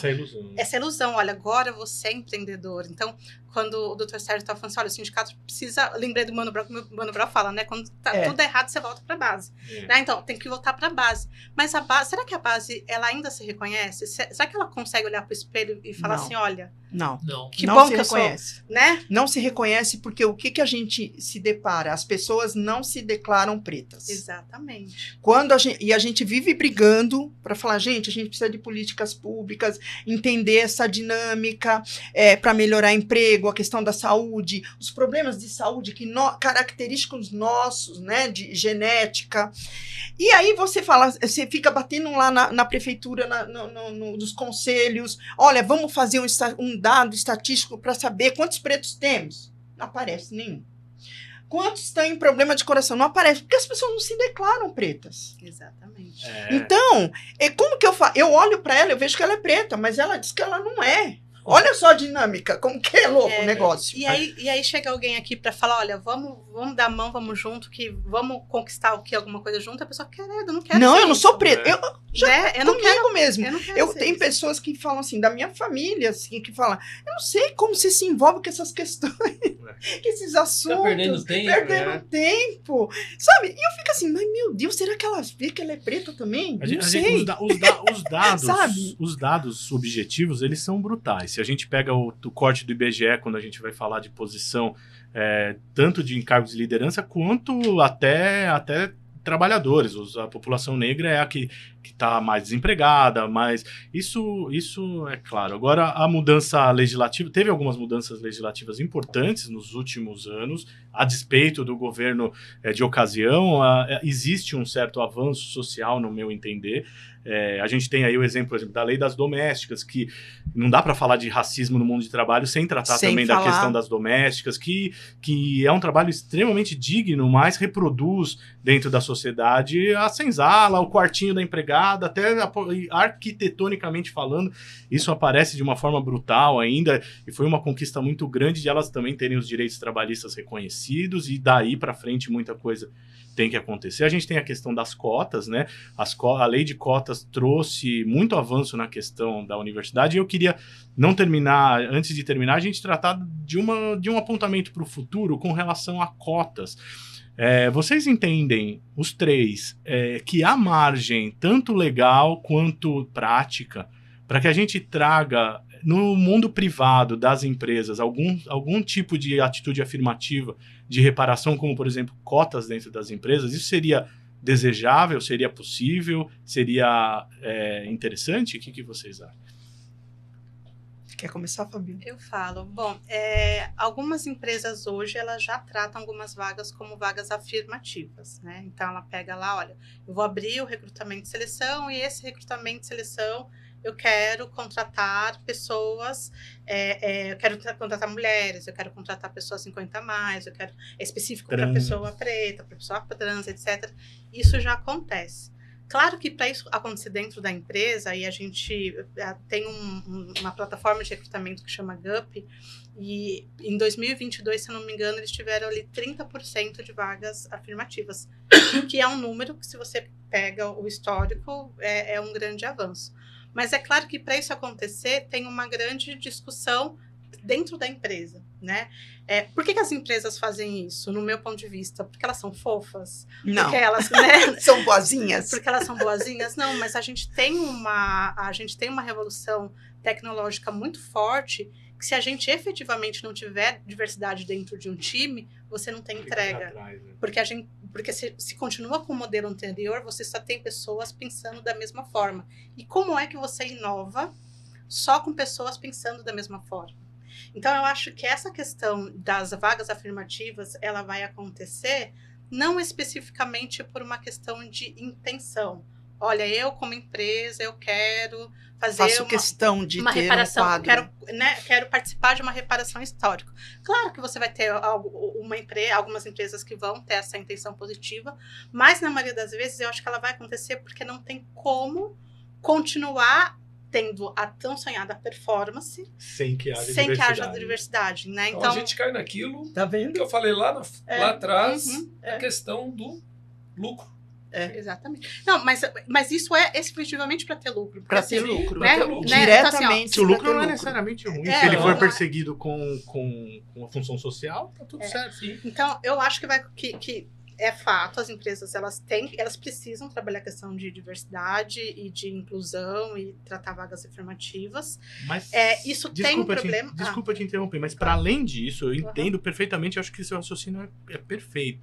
essa ilusão. Olha, agora você é empreendedor. Então, quando o Dr. Sérgio estava falando assim, olha, o sindicato precisa... Lembrei do Mano Brown, que o Mano Brown fala, né? Quando tudo é errado, você volta para a base. Né? Então, tem que voltar para a base. Mas a base... Será que a base, ela ainda se reconhece? Será que ela consegue olhar para o espelho e falar assim, olha... Não. Que não bom se que reconhece. Eu sou, né? Não se reconhece porque o que a gente se depara? As pessoas não se declaram pretas. Exatamente. E a gente vive brigando para falar, gente, a gente precisa de políticas públicas, entender essa dinâmica para melhorar emprego, a questão da saúde, os problemas de saúde característicos nossos, né, de genética. E aí você fica batendo lá na prefeitura, nos conselhos, olha, vamos fazer um dado estatístico para saber quantos pretos temos. Não aparece nenhum. Quantos têm problema de coração? Não aparece, porque as pessoas não se declaram pretas. Exatamente. Então, como que eu faço? Eu olho para ela, eu vejo que ela é preta, mas ela diz que ela não é. Olha só a dinâmica, como que é louco o negócio. E aí chega alguém aqui para falar, olha, vamos dar a mão, vamos junto, que vamos conquistar alguma coisa junto. A pessoa, querendo, não quero Não, ser eu não isso. sou preta. Eu não quero mesmo. Eu não quero Eu ser tenho isso. pessoas que falam assim, da minha família, assim, que falam, eu não sei como você se envolve com essas questões, com esses assuntos. Tá perdendo tempo. Perdendo tempo. Sabe? E eu fico assim, mas meu Deus, será que ela vê que ela é preta também? Não sei. Os dados, Sabe? os dados objetivos, eles são brutais. Se a gente pega o corte do IBGE, quando a gente vai falar de posição, tanto de encargos de liderança, quanto até trabalhadores. A população negra é a que está mais desempregada, mas isso é claro. Agora, a mudança legislativa, teve algumas mudanças legislativas importantes nos últimos anos, a despeito do governo de ocasião, existe um certo avanço social, no meu entender. A gente tem aí o exemplo, por exemplo, da lei das domésticas, que não dá para falar de racismo no mundo de trabalho sem tratar também da questão das domésticas, que é um trabalho extremamente digno, mas reproduz dentro da sociedade a senzala, o quartinho da empregada, até arquitetonicamente falando, isso aparece de uma forma brutal ainda, e foi uma conquista muito grande de elas também terem os direitos trabalhistas reconhecidos, e daí para frente muita coisa tem que acontecer. A gente tem a questão das cotas, né? A lei de cotas trouxe muito avanço na questão da universidade, e eu queria antes de terminar, a gente tratar de um apontamento para o futuro com relação a cotas. Vocês entendem, os três, que há margem, tanto legal quanto prática, para que a gente traga no mundo privado das empresas algum tipo de atitude afirmativa de reparação, como, por exemplo, cotas dentro das empresas? Isso seria desejável? Seria possível? Seria interessante? O que vocês acham? Quer começar, Fabi? Eu falo. Bom, algumas empresas hoje, elas já tratam algumas vagas como vagas afirmativas, né? Então, ela pega lá, olha, eu vou abrir o recrutamento e seleção, e esse recrutamento e seleção eu quero contratar pessoas, eu quero contratar mulheres, eu quero contratar pessoas 50 a mais, é específico para pessoa preta, para pessoa trans, etc. Isso já acontece. Claro que para isso acontecer dentro da empresa, e a gente tem uma plataforma de recrutamento que chama GUP, e em 2022, se eu não me engano, eles tiveram ali 30% de vagas afirmativas, que é um número que, se você pega o histórico, é um grande avanço. Mas é claro que para isso acontecer, tem uma grande discussão dentro da empresa, né? Por que as empresas fazem isso, no meu ponto de vista? Porque elas são fofas? Não. Porque elas, né? São boazinhas? Porque elas são boazinhas? Não, mas a gente tem uma revolução tecnológica muito forte, que se a gente efetivamente não tiver diversidade dentro de um time, você não tem entrega. Atrás, né? Porque se continua com o modelo anterior, você só tem pessoas pensando da mesma forma. E como é que você inova só com pessoas pensando da mesma forma? Então, eu acho que essa questão das vagas afirmativas, ela vai acontecer não especificamente por uma questão de intenção, olha, eu como empresa, eu quero fazer Faço questão de uma ter reparação, um quadro. quero participar de uma reparação histórica. Claro que você vai ter algumas empresas que vão ter essa intenção positiva, mas na maioria das vezes eu acho que ela vai acontecer porque não tem como continuar tendo a tão sonhada performance Sem que haja sem que haja diversidade. diversidade, né? Então, Então, a gente cai naquilo Tá vendo? que eu falei lá atrás, é. a questão do lucro. exatamente. Não, mas isso é efetivamente para ter lucro. Para porque, ter assim, lucro. né? Pra ter lucro. Diretamente. Se o pra lucro ter não é lucro. necessariamente ruim. É, Se ele não for é. perseguido com a função social, tá tudo certo. Então, eu acho que é fato, as empresas elas precisam trabalhar a questão de diversidade e de inclusão e tratar vagas afirmativas. Mas Isso tem um problema. Desculpa te interromper, mas para além disso, eu entendo perfeitamente, eu acho que seu raciocínio é perfeito.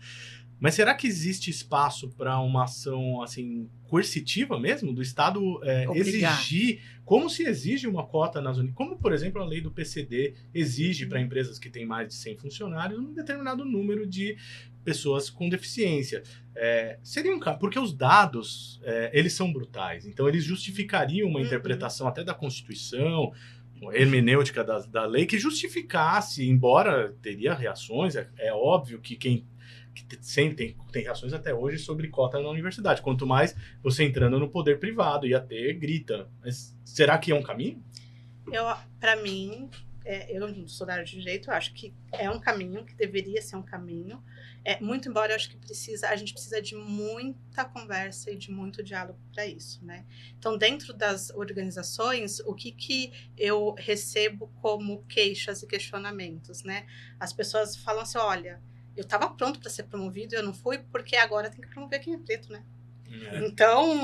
Mas será que existe espaço para uma ação assim coercitiva mesmo do Estado exigir, como se exige uma cota nas unidades, como por exemplo a lei do PCD exige para empresas que têm mais de 100 funcionários um determinado número de pessoas com deficiência? Seria um caso, porque os dados eles são brutais, então eles justificariam uma interpretação até da Constituição, uma hermenêutica da lei que justificasse, embora teria reações, é óbvio que quem sempre tem reações até hoje sobre cota na universidade. Quanto mais você entrando no poder privado, ia ter grita. Mas será que é um caminho? Para mim, eu não sou da área de direito, eu acho que é um caminho, que deveria ser um caminho. Muito embora eu acho que a gente precisa de muita conversa e de muito diálogo para isso, né? Então, dentro das organizações, o que eu recebo como queixas e questionamentos, né? As pessoas falam assim, olha, eu estava pronto para ser promovido e eu não fui porque agora tem que promover quem é preto, né? Então,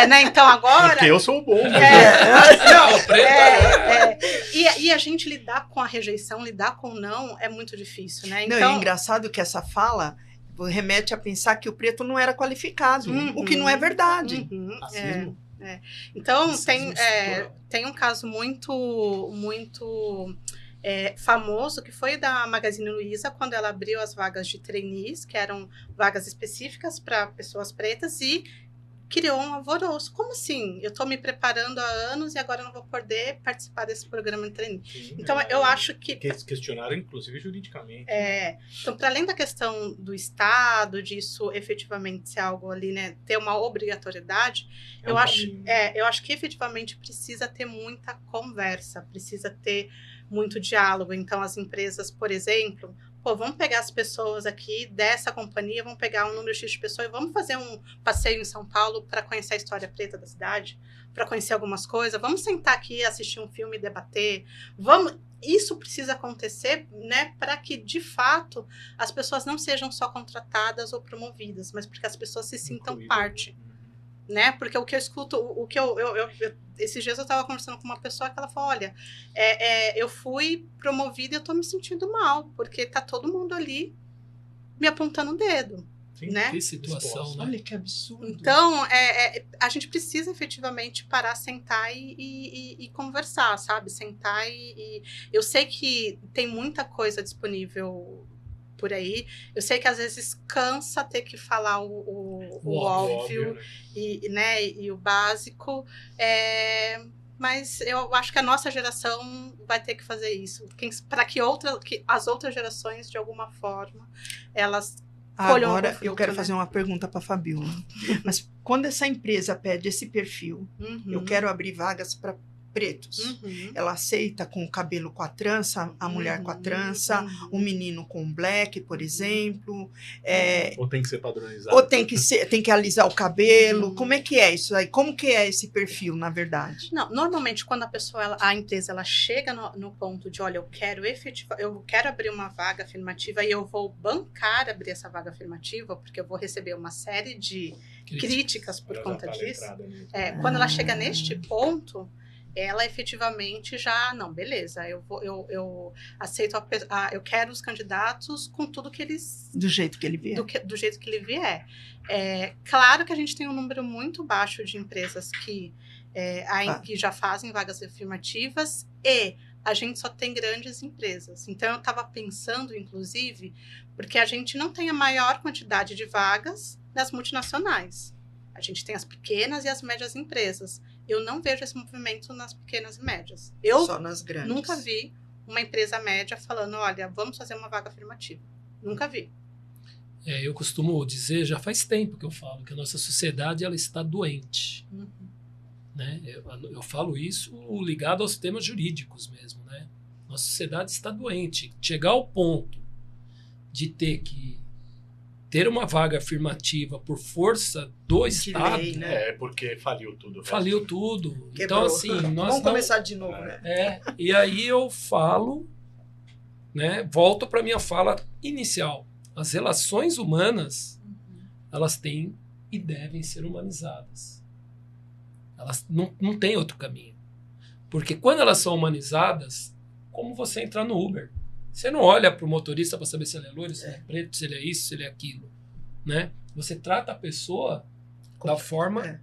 né? Então agora... Porque eu sou bom. E a gente lidar com a rejeição, lidar com o não, é muito difícil, né? Não, Então, é engraçado que essa fala remete a pensar que o preto não era qualificado, o que não é verdade. Racismo? Então, tem um caso muito famoso, que foi da Magazine Luiza, quando ela abriu as vagas de trainees, que eram vagas específicas para pessoas pretas, e criou um alvoroço. Como assim? Eu estou me preparando há anos e agora não vou poder participar desse programa de trainee. Então, eu acho que... Questionaram, inclusive, juridicamente. Então, para além da questão do Estado, disso efetivamente ser algo ali, né, ter uma obrigatoriedade, eu acho que efetivamente precisa ter muita conversa, precisa ter muito diálogo. Então, as empresas, por exemplo, vamos pegar as pessoas aqui dessa companhia, vamos pegar um número X de pessoas e vamos fazer um passeio em São Paulo para conhecer a história preta da cidade, para conhecer algumas coisas, vamos sentar aqui, assistir um filme e debater, isso precisa acontecer, né, para que, de fato, as pessoas não sejam só contratadas ou promovidas, mas porque as pessoas se sintam parte. Né? Porque o que eu escuto, esses dias eu estava conversando com uma pessoa que ela falou, olha, eu fui promovida e eu estou me sentindo mal, porque tá todo mundo ali me apontando o dedo. Sim, né? Que situação, né? Olha que absurdo. Então, a gente precisa efetivamente parar, sentar e conversar, sabe? Sentar e... Eu sei que tem muita coisa disponível por aí. Eu sei que às vezes cansa ter que falar o óbvio, né? E o básico. Mas eu acho que a nossa geração vai ter que fazer isso. Para que as outras gerações, de alguma forma, elas... Agora eu quero fazer uma pergunta para a Fabiola. Mas quando essa empresa pede esse perfil, eu quero abrir vagas para pretos, ela aceita com o cabelo com a trança, a mulher com a trança, o menino com black, por exemplo. Ou tem que ser padronizado? Ou tem que alisar o cabelo. Como é que é isso aí? Como que é esse perfil, na verdade? Não, normalmente quando a empresa ela chega no ponto de, olha, eu quero abrir uma vaga afirmativa e eu vou bancar abrir essa vaga afirmativa, porque eu vou receber uma série de críticas por conta disso. Quando ela chega neste ponto, ela efetivamente já, não, beleza, eu aceito, eu quero os candidatos com tudo que eles... Do jeito que ele vier. Do jeito que ele vier. Claro que a gente tem um número muito baixo de empresas que já fazem vagas afirmativas e a gente só tem grandes empresas. Então, eu estava pensando, inclusive, porque a gente não tem a maior quantidade de vagas, nas multinacionais. A gente tem as pequenas e as médias empresas. Eu não vejo esse movimento nas pequenas e médias. Eu Só nas grandes. nunca vi uma empresa média falando, olha, vamos fazer uma vaga afirmativa. Nunca vi. Eu costumo dizer, já faz tempo que eu falo, que a nossa sociedade ela está doente. Uhum. Né? Eu falo isso ligado aos temas jurídicos mesmo. Né? Nossa sociedade está doente. Chegar ao ponto de ter uma vaga afirmativa por força do Estado, lei, né? Porque faliu tudo. faliu tudo. Quebrou. Então, assim, nós Vamos começar de novo, né? e aí eu falo, né, volto para minha fala inicial. As relações humanas, elas têm e devem ser humanizadas. Elas não têm outro caminho. Porque quando elas são humanizadas, como você entrar no Uber. Você não olha para o motorista para saber se ele é loiro, se ele é preto, se ele é isso, se ele é aquilo. Né? Você trata a pessoa da forma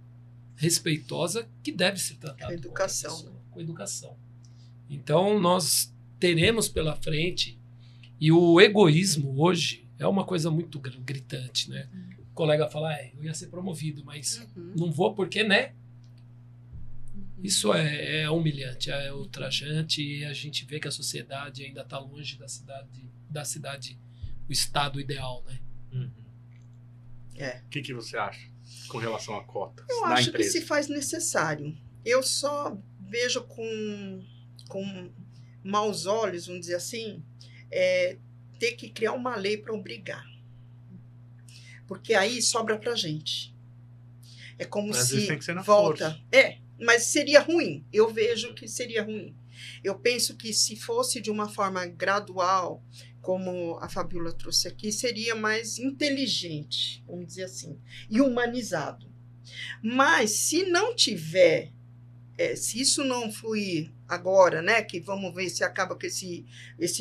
respeitosa que deve ser tratada. Com educação. Com educação. Então, nós teremos pela frente, e o egoísmo hoje é uma coisa muito gritante. Né? O colega fala, eu ia ser promovido, mas não vou porque, né? Isso é humilhante, é ultrajante, e a gente vê que a sociedade ainda está longe da cidade, o estado ideal, né? O que você acha com relação a cotas Eu na acho empresa? que se faz necessário. Eu só vejo com maus olhos, vamos dizer assim, ter que criar uma lei para obrigar. Porque aí sobra para a gente. É como Mas às vezes se tem que ser na volta. força. Mas seria ruim. Eu vejo que seria ruim. Eu penso que se fosse de uma forma gradual, como a Fabíola trouxe aqui, seria mais inteligente, vamos dizer assim, e humanizado. Mas se não tiver, se isso não fluir agora, né, que vamos ver se acaba com esse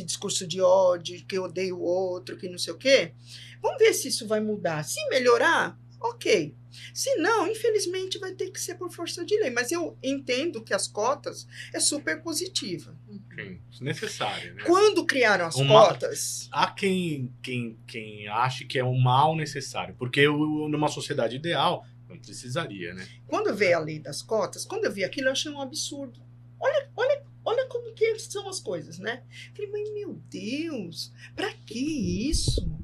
discurso de ódio, que eu odeio o outro, que não sei o quê, vamos ver se isso vai mudar. Se melhorar, ok. Se não, infelizmente vai ter que ser por força de lei. Mas eu entendo que as cotas é super positiva. Sim, necessário, né? Quando criaram as cotas... Há quem ache que é um mal necessário, porque numa sociedade ideal não precisaria, né? Quando veio a lei das cotas, quando eu vi aquilo, eu achei um absurdo. Olha como que são as coisas, né? Falei, mas meu Deus, pra que isso?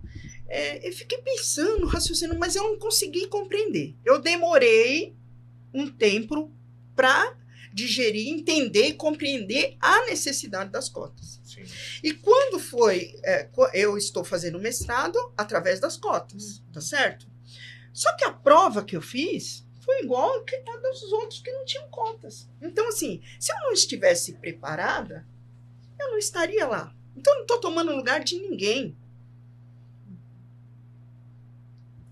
Eu fiquei pensando, raciocinando, mas eu não consegui compreender. Eu demorei um tempo para digerir, entender e compreender a necessidade das cotas. Sim. E quando foi... eu estou fazendo mestrado através das cotas, tá certo? Só que a prova que eu fiz foi igual a dos outros que não tinham cotas. Então, assim, se eu não estivesse preparada, eu não estaria lá. Então, eu não estou tomando lugar de ninguém.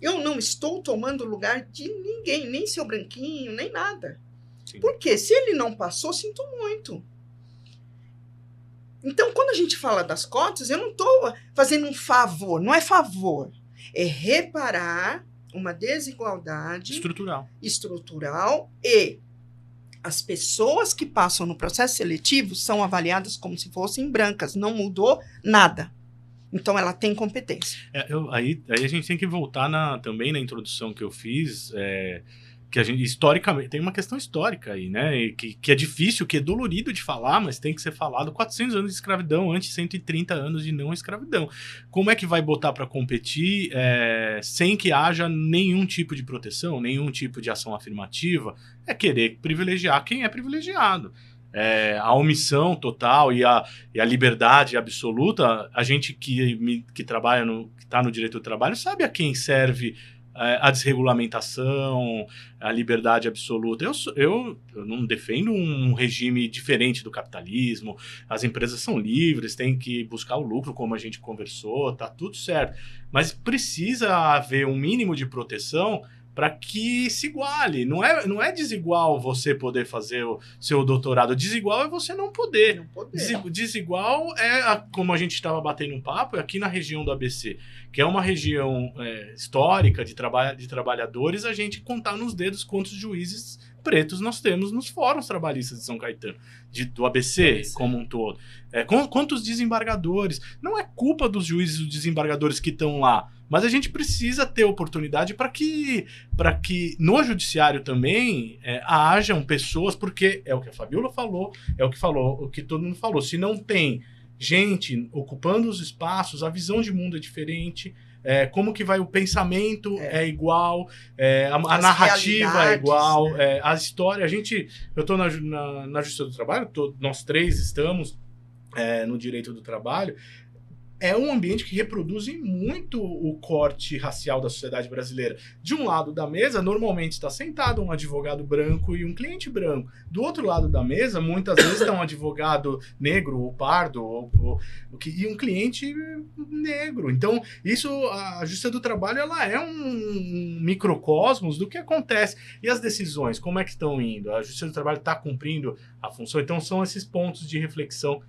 Eu não estou tomando lugar de ninguém, nem seu branquinho, nem nada. Sim. Porque se ele não passou, sinto muito. Então, quando a gente fala das cotas, eu não estou fazendo um favor, não é favor. É reparar uma desigualdade estrutural e as pessoas que passam no processo seletivo são avaliadas como se fossem brancas. Não mudou nada. Então, ela tem competência. Aí a gente tem que voltar também na introdução que eu fiz, que a gente, historicamente, tem uma questão histórica aí, né? Que é difícil, que é dolorido de falar, mas tem que ser falado. 400 anos de escravidão, antes 130 anos de não escravidão. Como é que vai botar para competir sem que haja nenhum tipo de proteção, nenhum tipo de ação afirmativa? É querer privilegiar quem é privilegiado. A omissão total e a liberdade absoluta, a gente que trabalha que está no direito do trabalho sabe a quem serve a desregulamentação, a liberdade absoluta. Eu não defendo um regime diferente do capitalismo, as empresas são livres, têm que buscar o lucro, como a gente conversou, tá tudo certo, mas precisa haver um mínimo de proteção para que se iguale. Não é desigual você poder fazer o seu doutorado. Desigual é você não poder. Desigual como a gente estava batendo um papo, aqui na região do ABC, que é uma região histórica de trabalhadores, a gente contar nos dedos quantos juízes pretos nós temos nos fóruns trabalhistas de São Caetano, do ABC como um todo. Quantos desembargadores? Não é culpa dos juízes e dos desembargadores que estão lá, mas a gente precisa ter oportunidade para que no judiciário também hajam pessoas, porque é o que a Fabiola falou, o que todo mundo falou. Se não tem gente ocupando os espaços, a visão de mundo é diferente. Como que vai o pensamento é igual, a narrativa é igual, a história. Eu estou na Justiça do Trabalho, nós três estamos no direito do trabalho. É um ambiente que reproduz muito o corte racial da sociedade brasileira. De um lado da mesa, normalmente está sentado um advogado branco e um cliente branco. Do outro lado da mesa, muitas vezes está um advogado negro ou pardo e um cliente negro. Então, a Justiça do Trabalho ela é um microcosmos do que acontece. E as decisões, como é que estão indo? A Justiça do Trabalho está cumprindo a função? Então, são esses pontos de reflexão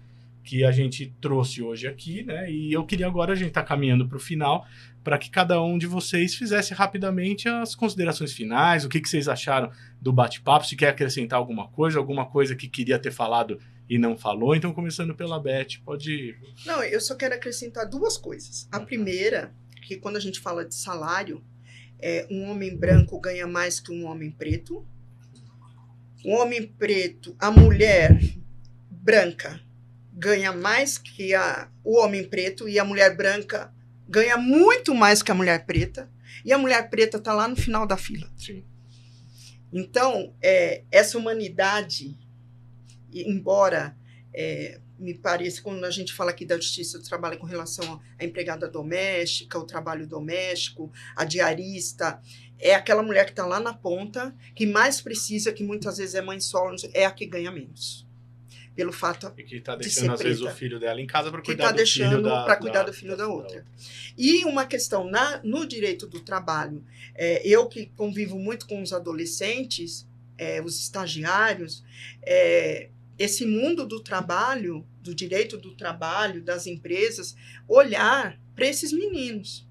que a gente trouxe hoje aqui, né? E eu queria agora, a gente tá caminhando para o final, para que cada um de vocês fizesse rapidamente as considerações finais, o que vocês acharam do bate-papo, se quer acrescentar alguma coisa que queria ter falado e não falou. Então, começando pela Beth, pode ir. Não, eu só quero acrescentar duas coisas. A primeira, que quando a gente fala de salário, um homem branco ganha mais que um homem preto. Um homem preto, a mulher branca ganha mais que o homem preto, e a mulher branca ganha muito mais que a mulher preta, e a mulher preta está lá no final da fila. Sim. Então, essa humanidade, embora me pareça, quando a gente fala aqui da Justiça do Trabalho com relação à empregada doméstica, o trabalho doméstico, a diarista, é aquela mulher que está lá na ponta, que mais precisa, que muitas vezes é mãe solo, é a que ganha menos. Pelo fato e que está de deixando, ser às vezes, o preta. filho dela em casa para Que cuidar está do filho deixando para cuidar do filho da outra. E uma questão no direito do trabalho, eu que convivo muito com os adolescentes, os estagiários, esse mundo do trabalho, do direito do trabalho, das empresas, olhar para esses meninos.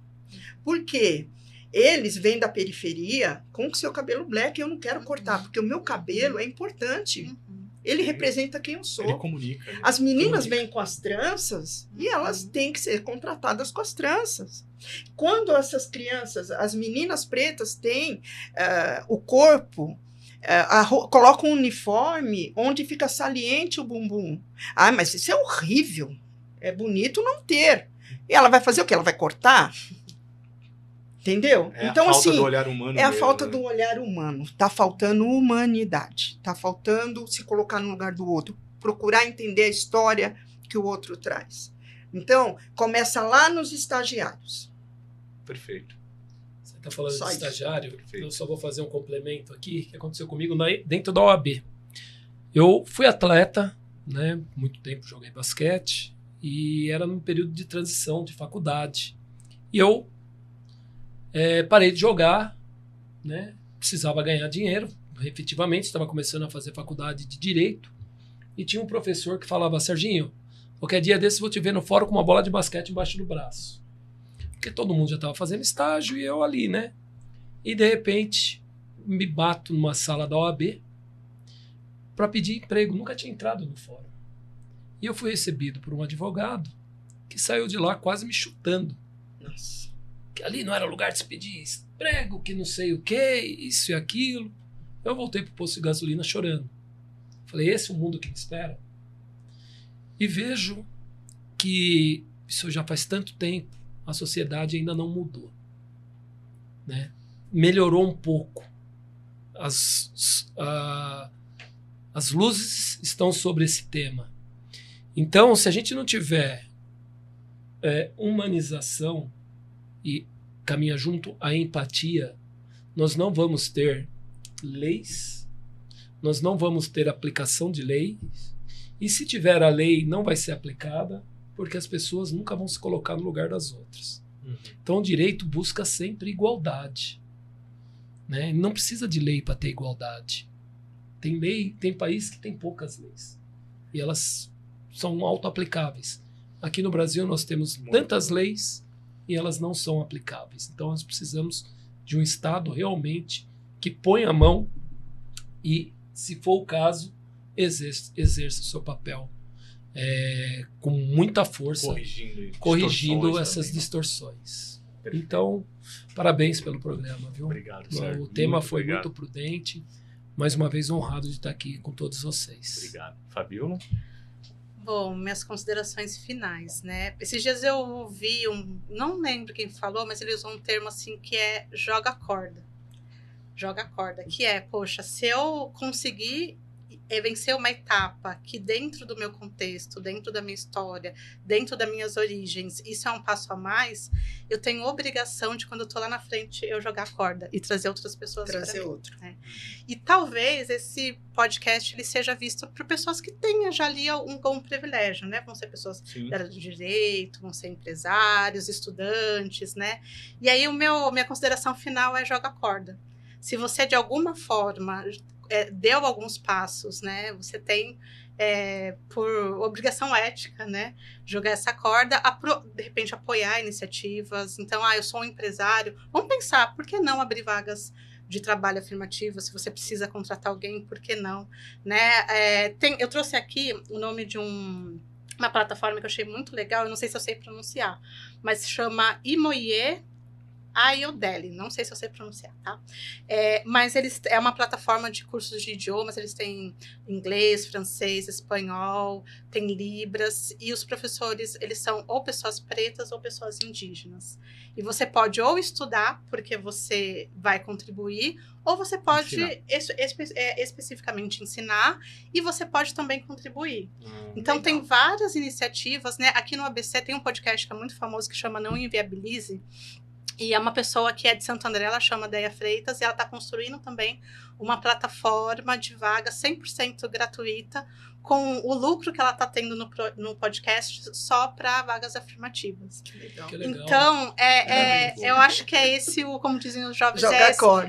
Por quê? Eles vêm da periferia com o seu cabelo black, eu não quero cortar, porque o meu cabelo é importante. Ele representa quem eu sou. Ele comunica. Né? As meninas vêm com as tranças e elas têm que ser contratadas com as tranças. Quando essas crianças, as meninas pretas, têm o corpo, colocam um uniforme onde fica saliente o bumbum. Ah, mas isso é horrível. É bonito não ter. E ela vai fazer o quê? Ela vai cortar? Entendeu? Então, a falta do olhar humano. A falta do olhar humano. Está faltando humanidade. Está faltando se colocar no lugar do outro. Procurar entender a história que o outro traz. Então, começa lá nos estagiários. Perfeito. Você está falando de estagiário? Perfeito. Eu só vou fazer um complemento aqui, que aconteceu comigo dentro da OAB. Eu fui atleta, né? Muito tempo joguei basquete, e era num período de transição de faculdade. E eu parei de jogar, né? Precisava ganhar dinheiro, efetivamente, estava começando a fazer faculdade de Direito, e tinha um professor que falava: Serginho, qualquer dia desse vou te ver no fórum com uma bola de basquete embaixo do braço. Porque todo mundo já estava fazendo estágio e eu ali, né? E de repente me bato numa sala da OAB para pedir emprego, nunca tinha entrado no fórum. E eu fui recebido por um advogado que saiu de lá quase me chutando. Nossa. Que ali não era lugar de se pedir emprego, que não sei o que, isso e aquilo. Eu voltei pro posto de gasolina chorando. Falei, esse é o mundo que me espera? E vejo que isso já faz tanto tempo, a sociedade ainda não mudou. Né? Melhorou um pouco. As luzes estão sobre esse tema. Então, se a gente não tiver humanização e caminha junto à empatia, nós não vamos ter leis, nós não vamos ter aplicação de leis, e se tiver a lei, não vai ser aplicada, porque as pessoas nunca vão se colocar no lugar das outras. Então o direito busca sempre igualdade. Né? Não precisa de lei para ter igualdade. Tem lei, tem país que tem poucas leis, e elas são auto-aplicáveis. Aqui no Brasil nós temos tantas leis e elas não são aplicáveis. Então nós precisamos de um Estado realmente que põe a mão e, se for o caso, exerça o seu papel com muita força, corrigindo essas distorções. Perfeito. Então, parabéns pelo programa, viu? Obrigado, Sérgio. O tema muito foi obrigado. muito prudente. Mais uma vez, honrado de estar aqui com todos vocês. Obrigado. Fabiola? Bom, minhas considerações finais, né? Esses dias eu ouvi não lembro quem falou, mas ele usou um termo assim que é joga corda. Joga corda, que é, poxa, se eu conseguir vencer uma etapa que dentro do meu contexto, dentro da minha história, dentro das minhas origens, isso é um passo a mais, eu tenho obrigação de, quando eu tô lá na frente, eu jogar corda e trazer outras pessoas para mim. Né? E talvez esse podcast ele seja visto por pessoas que tenham já ali um privilégio, né? Vão ser pessoas da área do direito, vão ser empresários, estudantes, né? E aí minha consideração final é joga corda. Se você, de alguma forma, deu alguns passos, né? Você tem, por obrigação ética, né? Jogar essa corda, de repente apoiar iniciativas. Então, eu sou um empresário. Vamos pensar, por que não abrir vagas de trabalho afirmativo? Se você precisa contratar alguém, por que não? Né? Eu trouxe aqui o nome de uma plataforma que eu achei muito legal, eu não sei se eu sei pronunciar, mas chama Imoye Ayodele, não sei se eu sei pronunciar, tá? Mas é uma plataforma de cursos de idiomas, eles têm inglês, francês, espanhol, tem libras, e os professores, eles são ou pessoas pretas ou pessoas indígenas. E você pode ou estudar, porque você vai contribuir, ou você pode especificamente ensinar, e você pode também contribuir. Então, legal. Tem várias iniciativas, né? Aqui no ABC tem um podcast que é muito famoso, que chama Não Inviabilize, e é uma pessoa que é de Santo André, ela chama Deia Freitas, e ela está construindo também uma plataforma de vaga 100% gratuita, com o lucro que ela está tendo no podcast só para vagas afirmativas. Que legal. Então, eu acho que é esse, como dizem os jovens,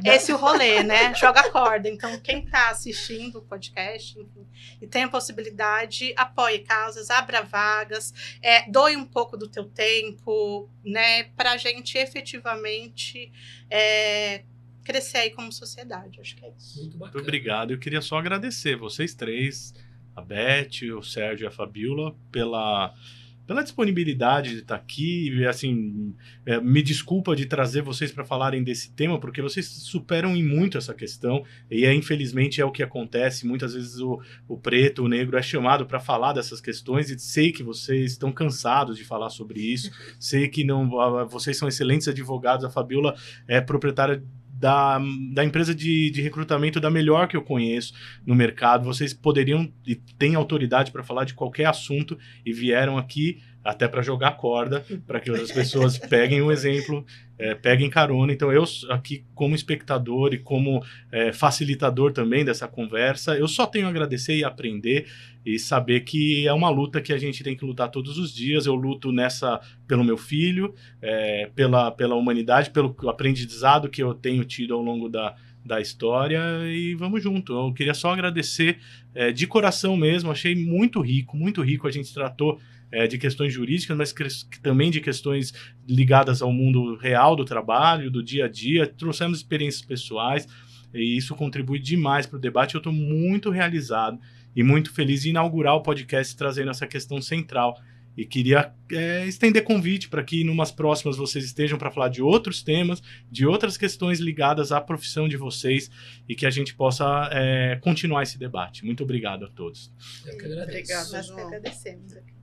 esse o rolê, né? Joga corda. Então, quem está assistindo o podcast, enfim, e tem a possibilidade, apoie causas, abra vagas, doe um pouco do teu tempo, né? Para a gente efetivamente crescer aí como sociedade. Acho que é isso. Muito bacana. Muito obrigado. Eu queria só agradecer vocês três, a Beth, o Sérgio e a Fabiola, pela disponibilidade de estar aqui. E, assim, me desculpa de trazer vocês para falarem desse tema, porque vocês superam em muito essa questão, e infelizmente é o que acontece. Muitas vezes o preto, o negro é chamado para falar dessas questões, e sei que vocês estão cansados de falar sobre isso, sei que vocês são excelentes advogados. A Fabiola é proprietária da empresa de recrutamento da melhor que eu conheço no mercado. Vocês poderiam e têm autoridade para falar de qualquer assunto, e vieram aqui até para jogar corda, para que outras pessoas peguem um exemplo, peguem carona. Então, eu aqui, como espectador e como facilitador também dessa conversa, eu só tenho a agradecer e aprender, e saber que é uma luta que a gente tem que lutar todos os dias. Eu luto pelo meu filho, pela humanidade, pelo aprendizado que eu tenho tido ao longo da história, e vamos junto. Eu queria só agradecer de coração mesmo. Achei muito rico. A gente tratou de questões jurídicas, mas também de questões ligadas ao mundo real do trabalho, do dia a dia. Trouxemos experiências pessoais, e isso contribui demais para o debate. Eu estou muito realizado e muito feliz de inaugurar o podcast trazendo essa questão central. E queria estender convite para que, numas próximas, vocês estejam para falar de outros temas, de outras questões ligadas à profissão de vocês, e que a gente possa continuar esse debate. Muito obrigado a todos. Eu que agradeço. Obrigada, Nós João. que agradecemos aqui.